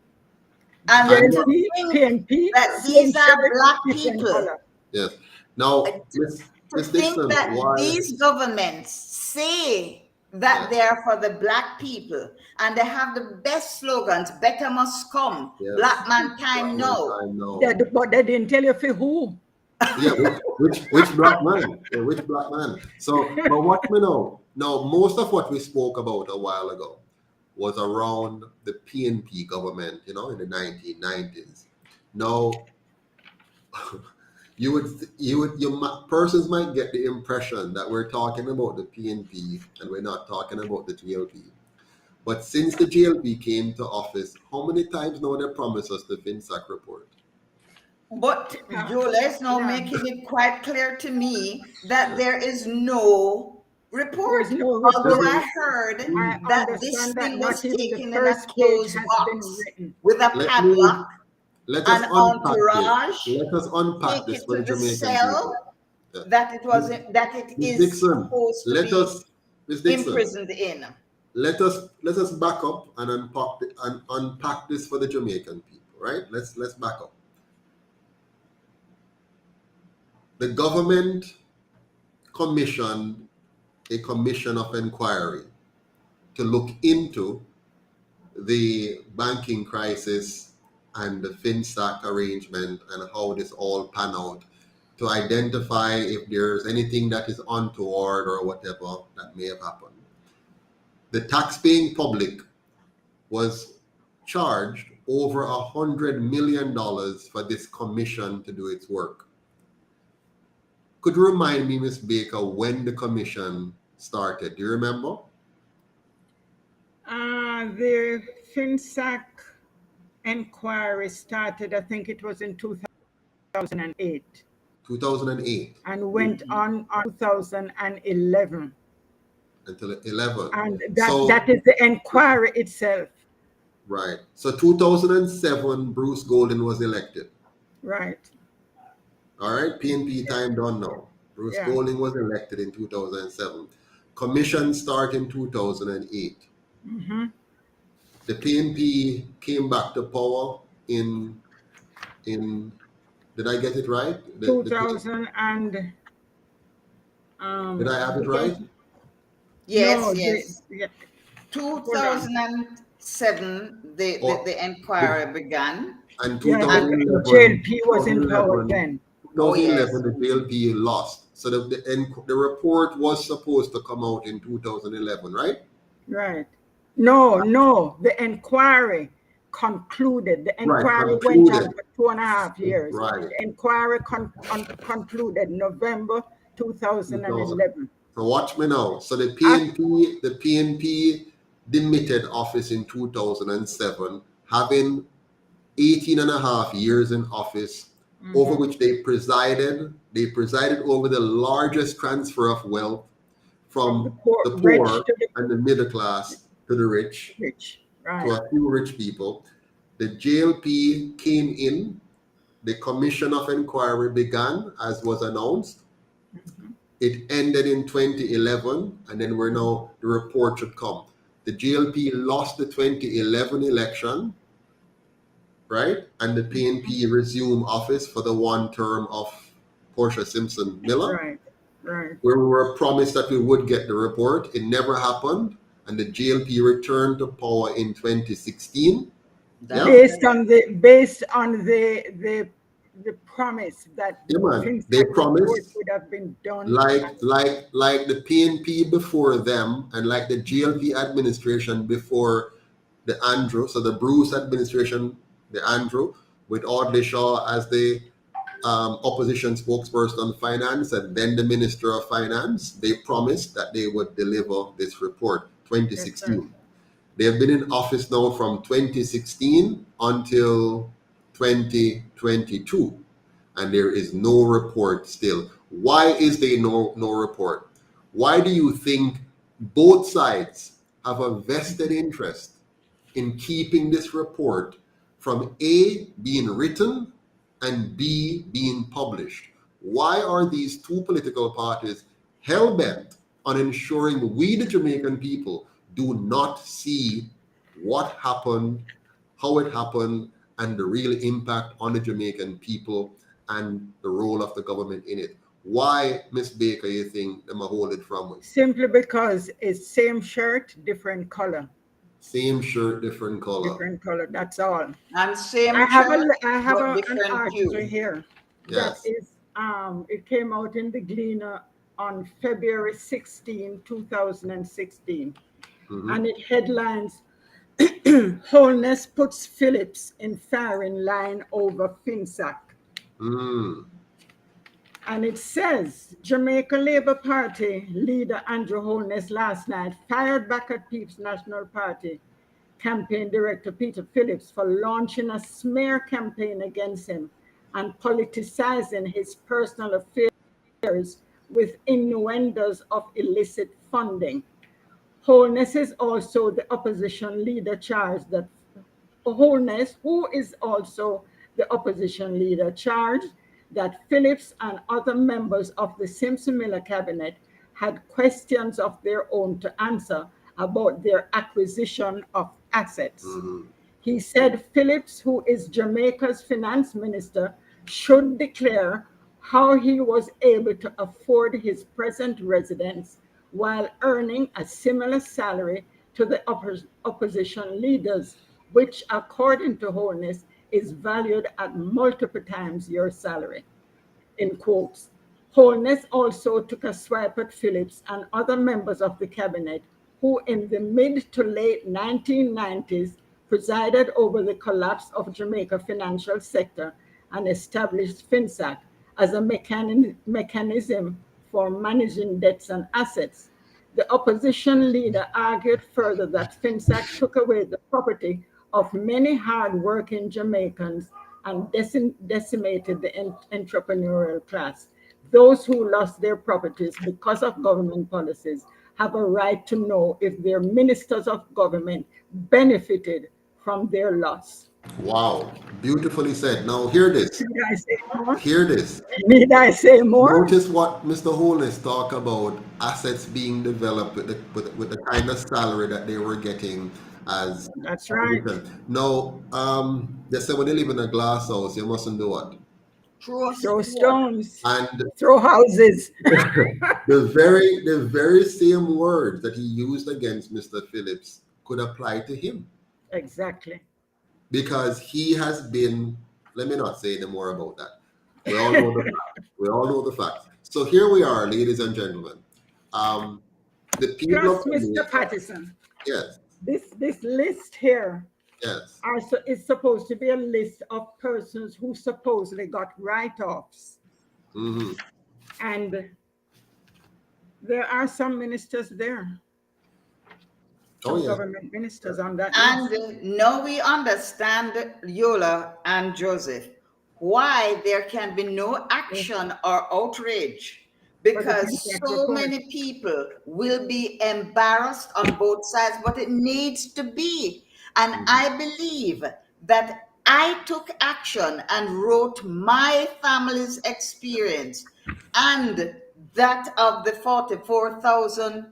And I to know. think PNP, that same these are shirt, black different people. color. Yes. Now, To Miss think Dixon, that why? these governments say that they are for the black people and they have the best slogans, better must come, Yes. black man time Black man now. time now. But they didn't tell you for who. Yeah, which black man? Yeah, which black man? So, but what we know now, most of what we spoke about a while ago was around the PNP government, in the 1990s. Now, persons might get the impression that we're talking about the PNP and we're not talking about the GLP. But since the GLP came to office, how many times now they promised us the FINSAC report? But Jola is now making it quite clear to me that there is no report. There's no Although report. I heard I that this understand that thing was not even the taken in a first page closed has box been written. with a padlock, Let us an unpack entourage, this. Let us unpack take this it for to the the Jamaican cell people. that it Ms. is Dixon, supposed to let be us, Ms. Dixon, imprisoned in. let us back up and unpack this for the Jamaican people, right? Let's back up. The government commissioned a commission of inquiry to look into the banking crisis and the FinSAC arrangement and how this all pan out, to identify if there's anything that is untoward or whatever that may have happened. The taxpaying public was charged over $100 million for this commission to do its work. Could you remind me, Ms. Baker, when the commission started? Do you remember? The FINSAC inquiry started, I think it was in 2008. 2008. And went on 2011. Until 11. And that is the inquiry itself. Right. So 2007, Bruce Golden was elected. Right. All right. PNP time done now. Bruce Golden was elected in 2007. Commission start in 2008. the PNP came back to power in did I get it right? 2000 and did I have it right? Yes, no, yes. hold on. 2007, the inquiry began. And Yeah, 2011, the JLP was in power 2011, then. 2011, the JLP lost. So the report was supposed to come out in 2011, right? Right. No, the inquiry concluded. The inquiry went on for 2.5 years. Right. The inquiry concluded November 2011. So watch me now. So the PNP demitted office in 2007, having 18 and a half years in office, over which they presided over the largest transfer of wealth from the poor and the middle class to the rich, right. to a few rich people. The JLP came in, the commission of inquiry began, as was announced. It ended in 2011, and then the report should come. The JLP lost the 2011 election, right? And the PNP resumed office for the one term of Portia Simpson Miller. Right. Where we were promised that we would get the report. It never happened. And the JLP returned to power in 2016. Based on the promise that they promised would have been done. Like the PNP before them, and like the JLP administration before the Andrew. So the Bruce administration, the Andrew, with Audley Shaw as the opposition spokesperson on finance, and then the Minister of Finance, they promised that they would deliver this report. 2016. Yes, they have been in office now from 2016 until 2022, and there is no report still. Why is there no report? Why do you think both sides have a vested interest in keeping this report from A, being written, and B, being published? Why are these two political parties hell-bent on ensuring we, the Jamaican people, do not see what happened, how it happened, and the real impact on the Jamaican people and the role of the government in it? Why, Miss Baker, you think them hold it from us? Simply because it's same shirt, different color. Same shirt, different color. Different color, that's all. And same I have shirt, an article here. Yes. That is, it came out in the Gleaner on February 16, 2016. And it headlines, Holness puts Phillips in firing line over FINSAC. And it says, Jamaica Labour Party leader Andrew Holness last night fired back at People's National Party campaign director Peter Phillips for launching a smear campaign against him and politicizing his personal affairs with innuendos of illicit funding. Holness is also the opposition leader charged that Phillips and other members of the Simpson-Miller cabinet had questions of their own to answer about their acquisition of assets. He said Phillips, who is Jamaica's finance minister, should declare how he was able to afford his present residence while earning a similar salary to the opposition leaders, which, according to Holness, is valued at multiple times your salary, in quotes. Holness also took a swipe at Phillips and other members of the cabinet who in the mid to late 1990s presided over the collapse of Jamaica financial sector and established FINSAC as a mechanism for managing debts and assets. The opposition leader argued further that FINSAC took away the property of many hard-working Jamaicans and decimated the entrepreneurial class. Those who lost their properties because of government policies have a right to know if their ministers of government benefited from their loss. Wow, beautifully said. Now hear this. Need I say more? Hear this. Need I say more? Notice what Mr. Holness talked about, assets being developed with the kind of salary that they were getting as That's right. no. They say when you live in a glass house, you mustn't do what? Throw stones, And throw houses. the very same words that he used against Mr. Phillips could apply to him, Exactly. because he has been. Let me not say any more about that. We all know the facts. We all know the facts. So here we are, ladies and gentlemen. The people of Just Mr. Jamaica. Patterson, Yes, this list here yes. is supposed to be a list of persons who supposedly got write-offs. Hmm. And there are some ministers there, Oh some yeah. government ministers on that list. And now we understand, Yola and Joseph, why there can be no action or outrage, For the because FINSAC so report. many people will be embarrassed on both sides, but it needs to be. And I believe that I took action and wrote my family's experience and that of the 44,000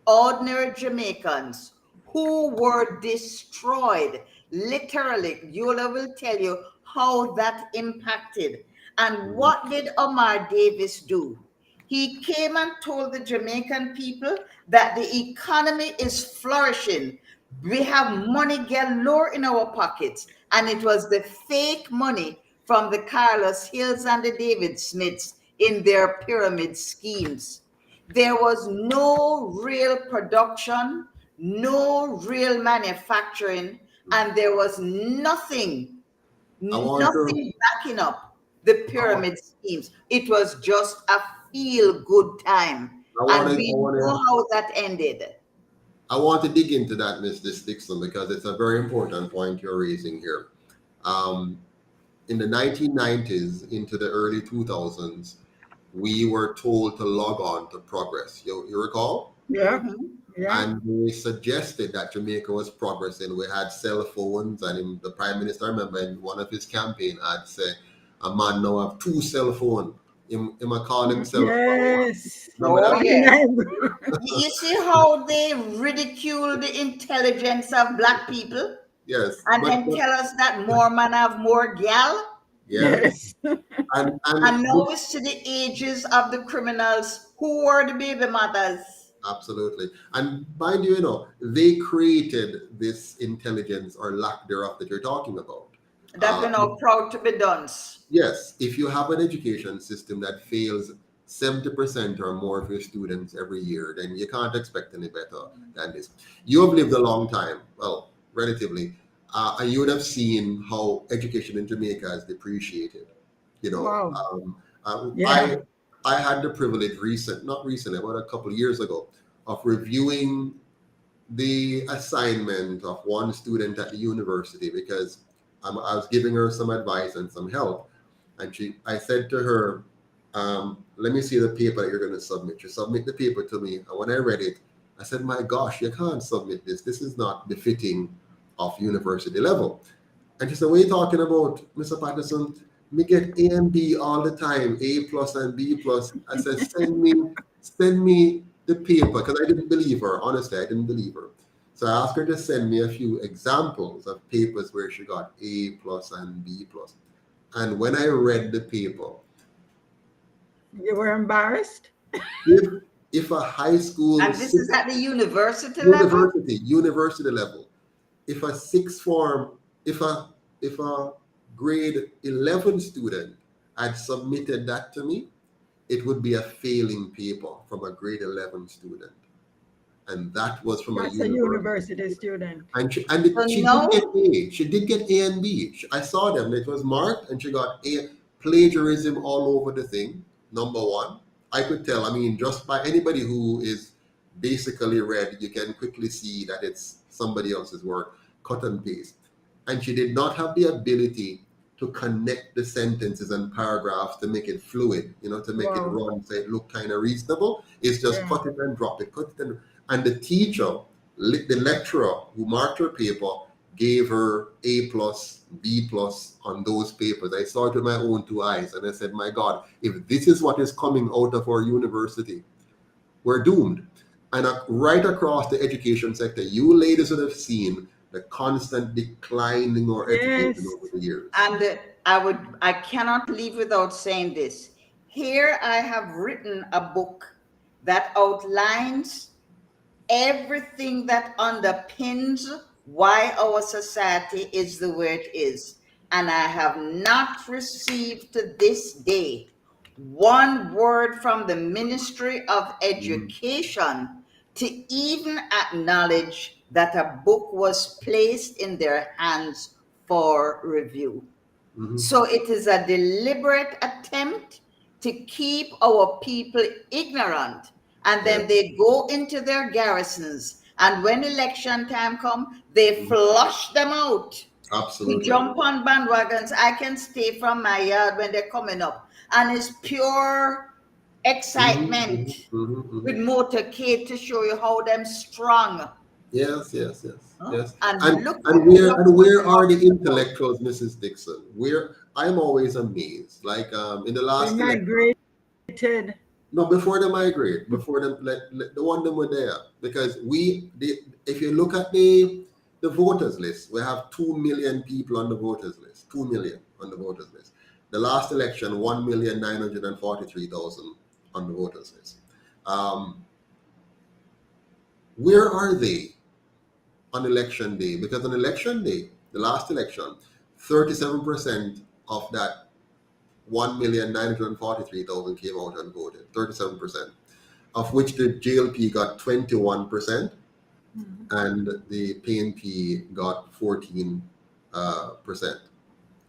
ordinary Jamaicans who were destroyed. Literally, Yola will tell you how that impacted. And what did Omar Davis do? He came and told the Jamaican people that the economy is flourishing. We have money galore in our pockets. And it was the fake money from the Carlos Hills and the David Smiths in their pyramid schemes. There was no real production, no real manufacturing, and there was nothing backing up the pyramid schemes. It was just a feel-good time. And we know how that ended. I want to dig into that, Mr. Dixon, because it's a very important point you're raising here. In the 1990s into the early 2000s, we were told to log on to Progress. You recall? Yeah. Yeah. And we suggested that Jamaica was progressing. We had cell phones, and the Prime Minister, I remember in one of his campaign ads said, a man now have 2 cell phones. Him call himself. Yes. Oh, yeah. You see how they ridicule the intelligence of black people? Yes. And then tell us that more man have more gal? Yes. And now we see the ages of the criminals who were the baby mothers. Absolutely. And mind you, they created this intelligence or lack thereof that you're talking about. That we're now proud to be done. Yes. If you have an education system that fails 70% or more of your students every year, then you can't expect any better than this. You have lived a long time, well, relatively, and you would have seen how education in Jamaica has depreciated. Wow. I had the privilege not recently, about a couple of years ago, of reviewing the assignment of one student at the university, because I was giving her some advice and some help. And I said to her, let me see the paper that you're going to submit. She submit the paper to me. And when I read it, I said, my gosh, you can't submit this. This is not befitting of university level. And she said, what are you talking about, Mr. Patterson? Me get A and B all the time, A plus and B plus. I said, send me the paper, because I didn't believe her. Honestly, I didn't believe her. So I asked her to send me a few examples of papers where she got A plus and B plus. And when I read the paper, you were embarrassed? If a high school... And this is at the university level? University level. If a sixth form, if a grade 11 student had submitted that to me, it would be a failing paper from a grade 11 student. And that was from a university student. And she did get A. She did get A and B. I saw them. It was marked, and she got A. Plagiarism all over the thing, number one. I could tell. I mean, just by anybody who is basically read, you can quickly see that it's somebody else's work, cut and paste. And she did not have the ability to connect the sentences and paragraphs to make it fluid, to make it run, so it look kind of reasonable. It's just cut it and drop it, and the teacher, the lecturer who marked her paper, gave her A plus, B plus on those papers. I saw it with my own 2 eyes, and I said, my God, if this is what is coming out of our university, we're doomed. And right across the education sector, you ladies would have seen the constant decline in our education Yes. over the years. And I cannot leave without saying this. Here I have written a book that outlines everything that underpins why our society is the way it is. And I have not received to this day one word from the Ministry of Education to even acknowledge that a book was placed in their hands for review. So it is a deliberate attempt to keep our people ignorant, and then they go into their garrisons, and when election time comes, they flush them out. Absolutely. We jump on bandwagons. I can stay from my yard when they're coming up, and it's pure excitement with motorcade to show you how them strong. Yes. And where are the intellectuals, Mrs. Dixon? I'm always amazed. Like in the last They election, migrated. no, before they migrate, before them, the one them were there, because if you look at the voters list, we have 2 million people on the voters list. 2 million on the voters list. The last election, 1,943,000 on the voters list. Where are they on election day? Because on election day, the last election, 37% of that 1,943,000 came out and voted. 37%, of which the JLP got 21%, and the PNP got 14%,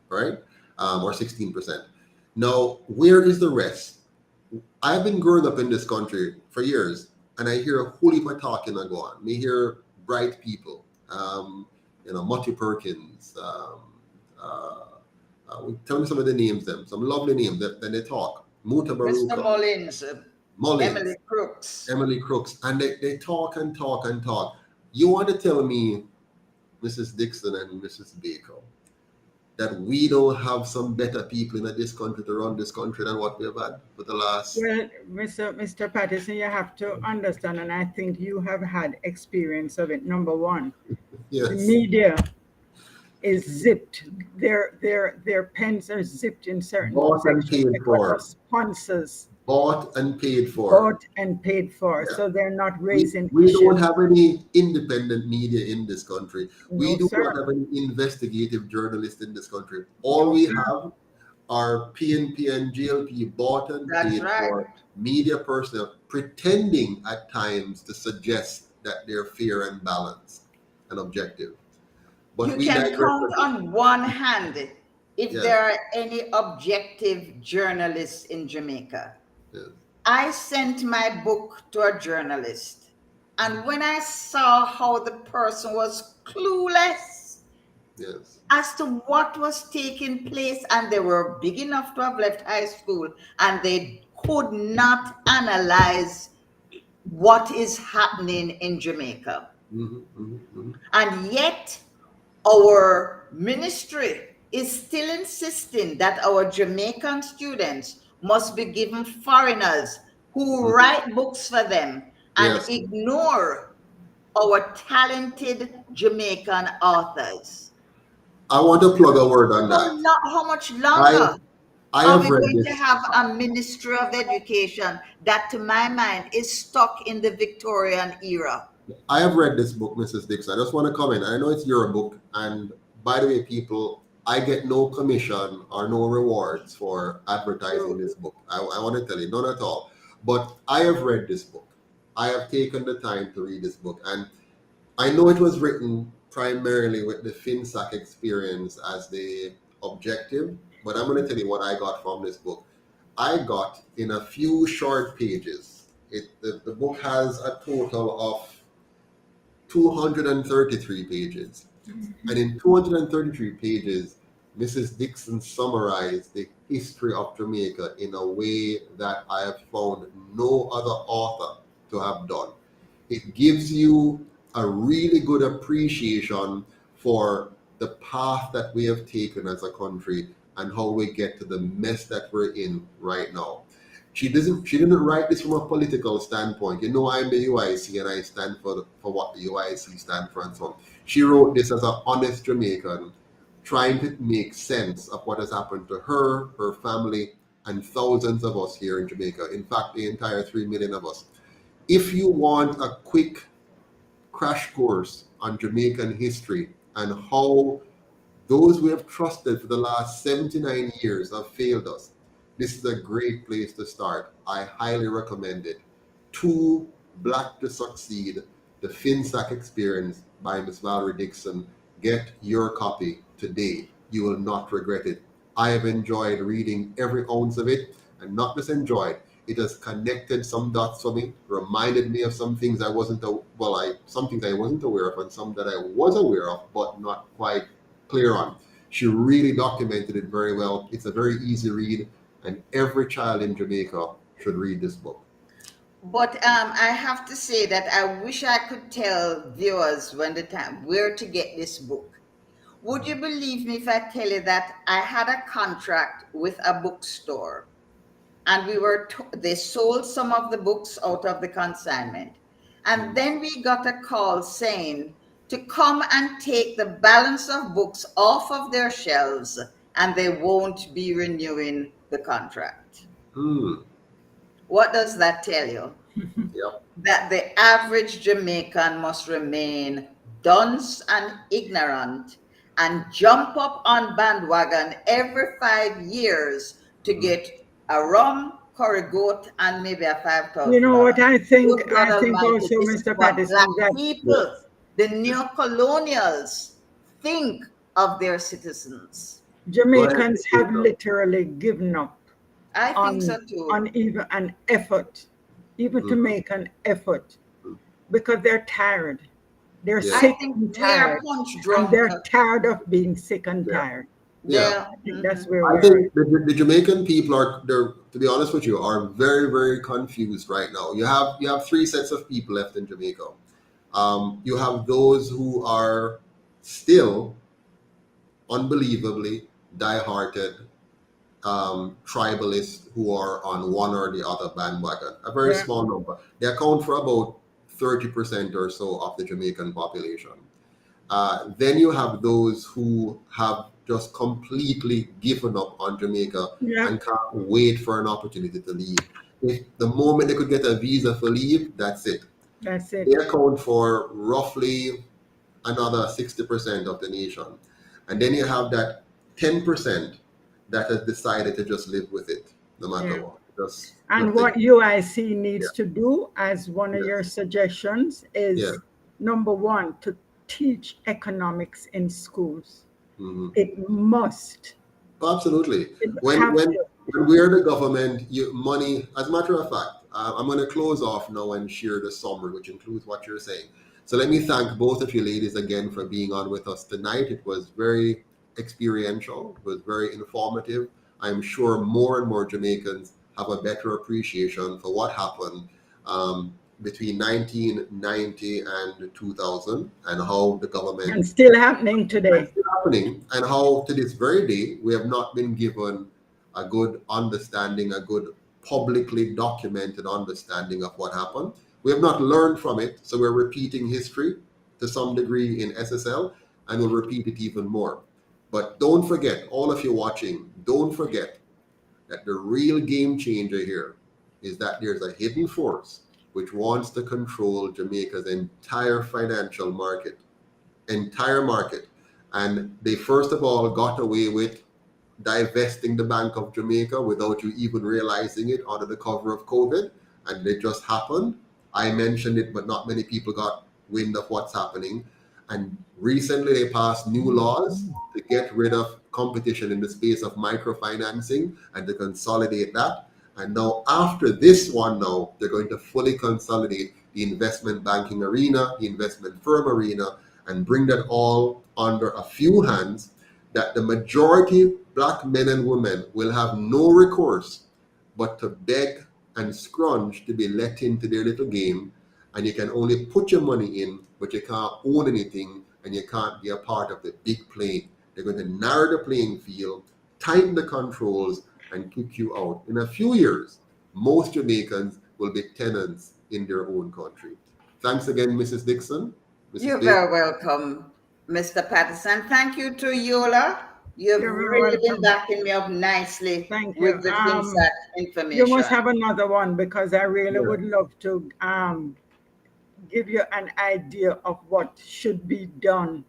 right? Or 16%. Now, where is the rest? I've been growing up in this country for years, and I hear a whole heap of talking and go on. Me hear bright people, Mutty Perkins. Tell me some of the names, some lovely names that they talk. Muta Baruka, Mr. Mullins, Emily Crooks, and they talk and talk and talk. You want to tell me, Mrs. Dixon and Mrs. Baker, that we don't have some better people in this country to run this country than what we have had for the last... Well, Mr. Patterson, you have to understand, and I think you have had experience of it. Number one, Yes. the media is zipped. Their pens are zipped in certain Bought and sections paid because for. of sponsors. Bought and paid for. Bought and paid for. Yeah. So they're not raising We issues. don't have any independent media in this country. We No, do sir. not have any investigative journalists in this country. All we have are PNP and GLP bought and That's paid right. for media personnel, pretending at times to suggest that they're fair and balanced and objective. But You we can digress count again. on one hand if Yeah. there are any objective journalists in Jamaica. Yes. I sent my book to a journalist, and when I saw how the person was clueless Yes. as to what was taking place, and they were big enough to have left high school, and they could not analyze what is happening in Jamaica. And yet our ministry is still insisting that our Jamaican students must be given foreigners who write books for them, and Yes. ignore our talented Jamaican authors. I want to plug a word on that. How much longer I are have we read going this. to have a Ministry of Education that, to my mind, is stuck in the Victorian era? I have read this book, Mrs. Dixon. I just want to comment. I know it's your book, and by the way, people, I get no commission or no rewards for advertising this book. I want to tell you, none at all. But I have read this book. I have taken the time to read this book, and I know it was written primarily with the FINSAC experience as the objective, but I'm going to tell you what I got from this book. I got, in a few short pages, the book has a total of 233 pages. And in 233 pages, Mrs. Dixon summarized the history of Jamaica in a way that I have found no other author to have done. It gives you a really good appreciation for the path that we have taken as a country and how we get to the mess that we're in right now. She didn't write this from a political standpoint. You know, I'm the UIC and I stand for what the UIC stand for and so on. She wrote this as an honest Jamaican, trying to make sense of what has happened to her, her family, and thousands of us here in Jamaica. In fact, the entire 3 million of us. If you want a quick crash course on Jamaican history and how those we have trusted for the last 79 years have failed us, this is a great place to start. I highly recommend it. Too Black to Succeed, the FINSAC Experience by Ms. Valerie Dixon. Get your copy today. You will not regret it. I have enjoyed reading every ounce of it, and not just enjoyed. It has connected some dots for me, reminded me of some things I wasn't aware of, and some that I was aware of, but not quite clear on. She really documented it very well. It's a very easy read, and every child in Jamaica should read this book. But I have to say that I wish I could tell viewers when the time where to get this book. Would you believe me if I tell you that I had a contract with a bookstore, and they sold some of the books out of the consignment, and then we got a call saying to come and take the balance of books off of their shelves, and they won't be renewing the contract. What does that tell you? Yep. That the average Jamaican must remain dunce and ignorant and jump up on bandwagon every 5 years to get a rum, curry goat, and maybe a 5,000. You know what I think? Good God I think Almighty, also, this is Mr. what Patterson, Black that people, the neo-colonials, think of their citizens. Jamaicans have literally given up I think so too. on even an effort, even to make an effort, because they're tired. They're Yeah. sick I think and they are tired. punch And drunk. they're tired of being sick and tired. Yeah. I think that's where I we're think the Jamaican people to be honest with you, are very, very confused right now. You have three sets of people left in Jamaica. You have those who are still unbelievably die-hearted tribalists who are on one or the other bandwagon. A very small number. They account for about 30% or so of the Jamaican population. Then you have those who have just completely given up on Jamaica and can't wait for an opportunity to leave. If the moment they could get a visa for leave, that's it. That's it. They account for roughly another 60% of the nation. And then you have that 10% that has decided to just live with it, no matter what. And what UIC needs to do, as one of your suggestions, is number one, to teach economics in schools. It must. Absolutely. When we're the government, money, as a matter of fact, I'm going to close off now and share the summary, which includes what you're saying. So let me thank both of you ladies again for being on with us tonight. It was very experiential. It was very informative. I'm sure more and more Jamaicans have a better appreciation for what happened between 1990 and 2000 and how the government... And still happening today. And how to this very day, we have not been given a good understanding, a good publicly documented understanding of what happened. We have not learned from it, so we're repeating history to some degree in SSL, and we'll repeat it even more. But don't forget, all of you watching, don't forget that the real game changer here is that there's a hidden force which wants to control Jamaica's entire financial market, And they first of all got away with divesting the Bank of Jamaica without you even realizing it under the cover of COVID. And it just happened. I mentioned it, but not many people got wind of what's happening. And recently they passed new laws to get rid of competition in the space of microfinancing and to consolidate that. And now after this one now, they're going to fully consolidate the investment banking arena, the investment firm arena, and bring that all under a few hands, that the majority Black men and women will have no recourse but to beg and scrunch to be let into their little game. And you can only put your money in, but you can't own anything and you can't be a part of the big play. They're going to narrow the playing field, tighten the controls, and kick you out. In a few years, most Jamaicans will be tenants in their own country. Thanks again, Mrs. Dixon. You're very welcome, Mr. Patterson. Thank you to Yola. You've You're very really been welcome. backing me up nicely Thank you. with the FinSAC information. You must have another one, because I really would love to give you an idea of what should be done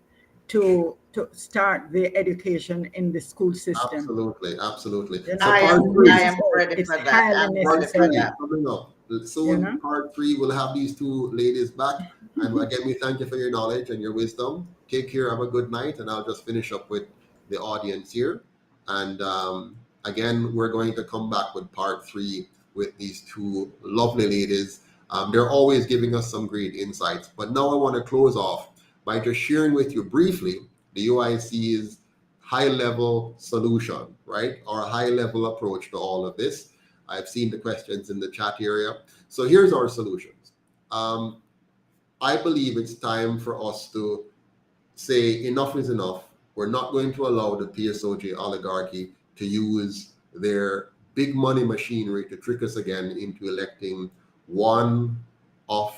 to start the education in the school system. Absolutely, absolutely. You know, So I part am ready for that. I'm ready for that. coming up. Soon, part 3, we'll have these two ladies back. And again, we thank you for your knowledge and your wisdom. Take care, have a good night, and I'll just finish up with the audience here. And again, we're going to come back with part 3 with these two lovely ladies. They're always giving us some great insights. But now I want to close off by just sharing with you briefly the UIC's high-level solution, right? Our high-level approach to all of this. I've seen the questions in the chat area. So here's our solutions. I believe it's time for us to say enough is enough. We're not going to allow the PSOJ oligarchy to use their big money machinery to trick us again into electing one of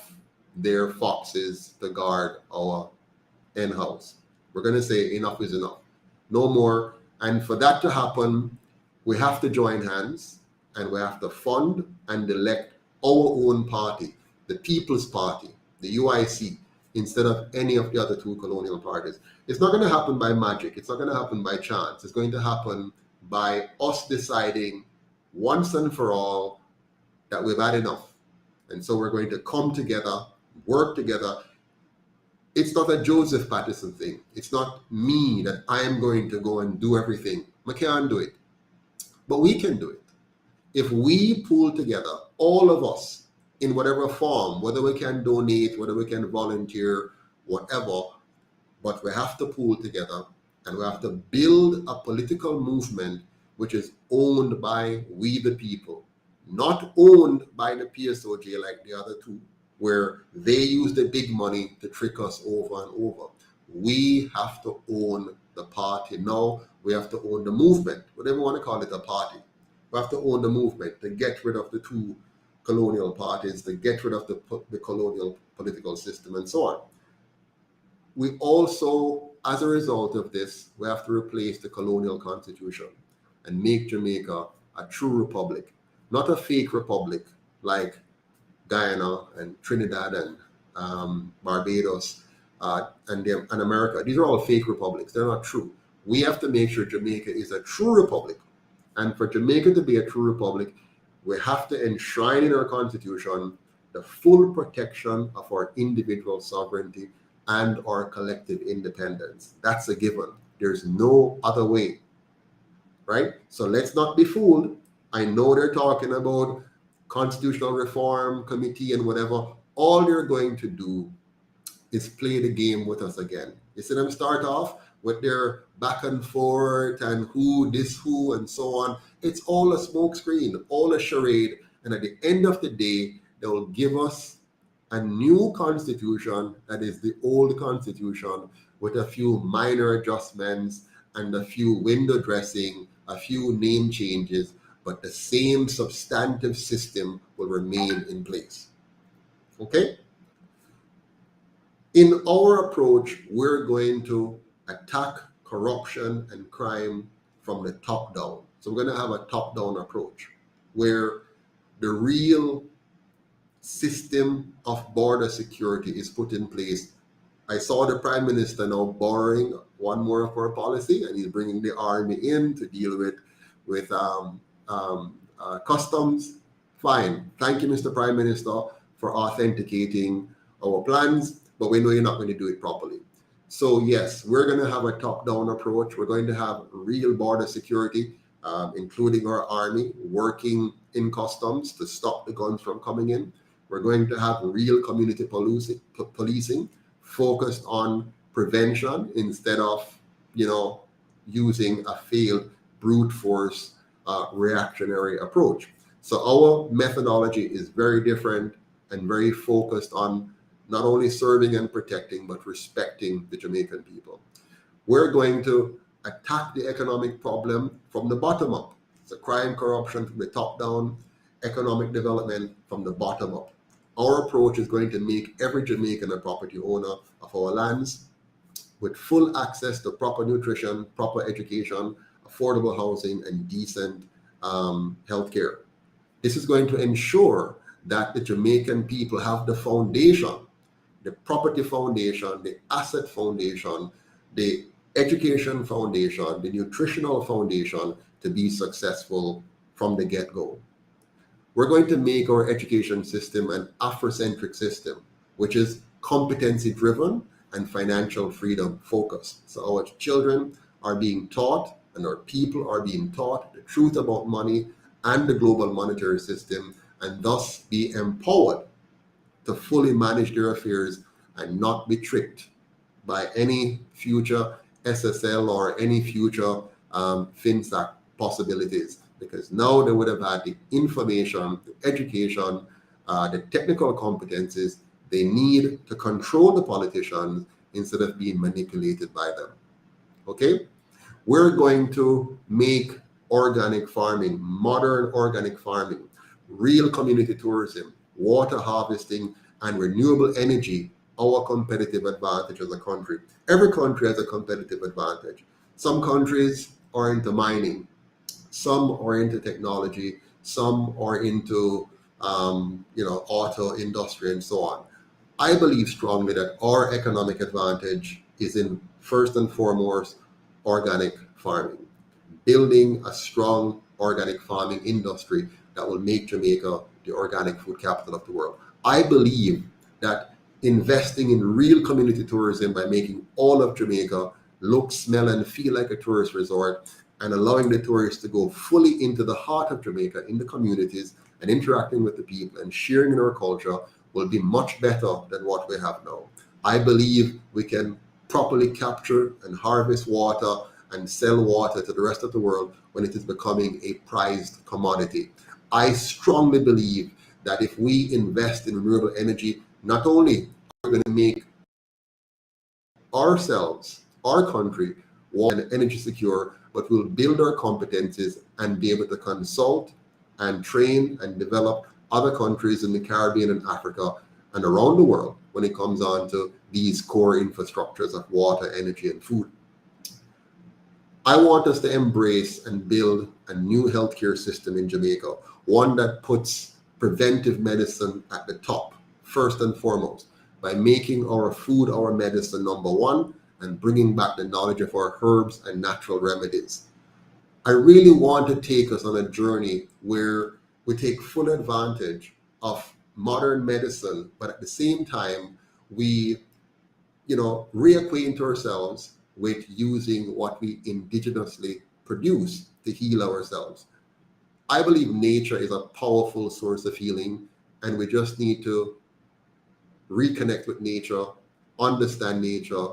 their foxes to guard our hen house. We're going to say enough is enough. No more. And for that to happen, we have to join hands and we have to fund and elect our own party, the People's Party, the UIC, instead of any of the other two colonial parties. It's not going to happen by magic. It's not going to happen by chance. It's going to happen by us deciding once and for all that we've had enough. And so we're going to come together, work together. It's not a Joseph Patterson thing. It's not me that I am going to go and do everything. I can't do it. But we can do it. If we pull together, all of us, in whatever form, whether we can donate, whether we can volunteer, whatever, but we have to pull together and we have to build a political movement which is owned by we the people, not owned by the PSOJ like the other two, where they use the big money to trick us over and over. We have to own the party now. We have to own the movement, whatever you want to call it, a party. We have to own the movement to get rid of the two colonial parties, to get rid of the colonial political system and so on. We also, as a result of this, we have to replace the colonial constitution and make Jamaica a true republic, not a fake republic like Guyana and Trinidad and Barbados and America. These are all fake republics. They're not true. We have to make sure Jamaica is a true republic. And for Jamaica to be a true republic, we have to enshrine in our constitution the full protection of our individual sovereignty and our collective independence. That's a given. There's no other way, right? So let's not be fooled. I know they're talking about constitutional reform committee and whatever. All they're going to do is play the game with us again. You see them start off with their back and forth and who, this, who, and so on. It's all a smokescreen, all a charade. And at the end of the day, they will give us a new constitution that is the old constitution with a few minor adjustments and a few window dressing, a few name changes, but the same substantive system will remain in place. Okay? In our approach, we're going to attack corruption and crime from the top down. So we're going to have a top-down approach where the real system of border security is put in place. I saw the Prime Minister now borrowing one more of our policy, and he's bringing the army in to deal with customs. Fine. Thank you, Mr. Prime Minister, for authenticating our plans, but we know you're not going to do it properly. So yes, we're going to have a top-down approach. We're going to have real border security, including our army working in customs to stop the guns from coming in. We're going to have real community policing focused on prevention instead of, using a failed brute force reactionary approach. So our methodology is very different and very focused on not only serving and protecting, but respecting the Jamaican people. We're going to attack the economic problem from the bottom up. So crime, corruption from the top down, economic development from the bottom up. Our approach is going to make every Jamaican a property owner of our lands with full access to proper nutrition, proper education, affordable housing, and decent healthcare. This is going to ensure that the Jamaican people have the foundation, the property foundation, the asset foundation, the education foundation, the nutritional foundation to be successful from the get-go. We're going to make our education system an Afrocentric system, which is competency-driven and financial freedom focused. So our children are being taught and our people are being taught the truth about money and the global monetary system, and thus be empowered to fully manage their affairs and not be tricked by any future SSL or any future FINSAC possibilities, because now they would have had the information, the education, the technical competencies they need to control the politicians instead of being manipulated by them. Okay? We're going to make organic farming, modern organic farming, real community tourism, water harvesting, and renewable energy our competitive advantage as a country. Every country has a competitive advantage. Some countries are into mining, some are into technology, some are into auto industry and so on. I believe strongly that our economic advantage is in, first and foremost, organic farming, building a strong organic farming industry that will make Jamaica the organic food capital of the world. I believe that investing in real community tourism by making all of Jamaica look, smell, and feel like a tourist resort, and allowing the tourists to go fully into the heart of Jamaica, in the communities, and interacting with the people and sharing in our culture will be much better than what we have now. I believe we can properly capture and harvest water and sell water to the rest of the world when it is becoming a prized commodity. I strongly believe that if we invest in renewable energy, not only are we going to make ourselves, our country, water and energy secure, but we'll build our competencies and be able to consult and train and develop other countries in the Caribbean and Africa and around the world when it comes on to these core infrastructures of water, energy, and food. I want us to embrace and build a new healthcare system in Jamaica, one that puts preventive medicine at the top, first and foremost, by making our food our medicine number one and bringing back the knowledge of our herbs and natural remedies. I really want to take us on a journey where we take full advantage of modern medicine, but at the same time, we, reacquaint ourselves with using what we indigenously produce to heal ourselves. I believe nature is a powerful source of healing, and we just need to reconnect with nature, understand nature,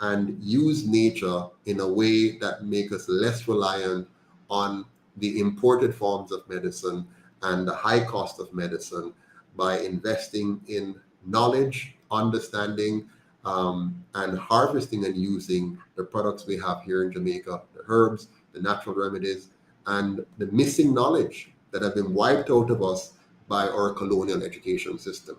and use nature in a way that makes us less reliant on the imported forms of medicine and the high cost of medicine by investing in knowledge, understanding, and harvesting and using the products we have here in Jamaica, the herbs, the natural remedies, and the missing knowledge that have been wiped out of us by our colonial education system.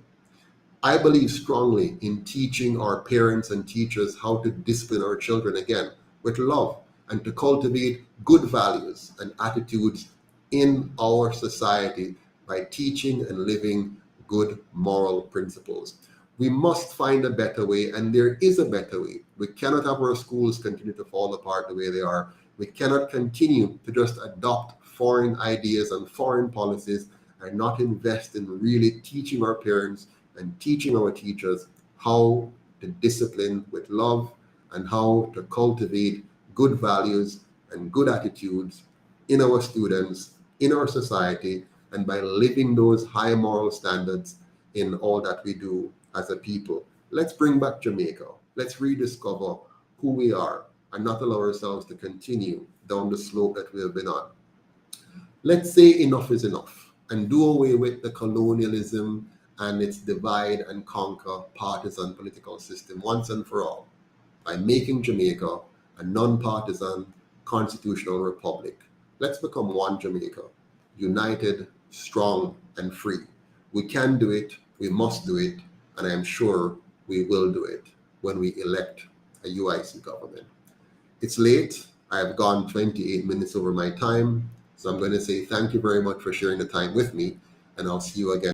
I believe strongly in teaching our parents and teachers how to discipline our children again with love and to cultivate good values and attitudes in our society by teaching and living good moral principles. We must find a better way, and there is a better way. We cannot have our schools continue to fall apart the way they are. We cannot continue to just adopt foreign ideas and foreign policies and not invest in really teaching our parents and teaching our teachers how to discipline with love and how to cultivate good values and good attitudes in our students, in our society, and by living those high moral standards in all that we do as a people. Let's bring back Jamaica. Let's rediscover who we are and not allow ourselves to continue down the slope that we have been on. Let's say enough is enough and do away with the colonialism and its divide and conquer partisan political system once and for all by making Jamaica a non-partisan constitutional republic. Let's become one Jamaica, united strong, and free. We can do it, we must do it, and I am sure we will do it when we elect a UIC government. It's late. I have gone 28 minutes over my time. So I'm going to say thank you very much for sharing the time with me, and I'll see you again.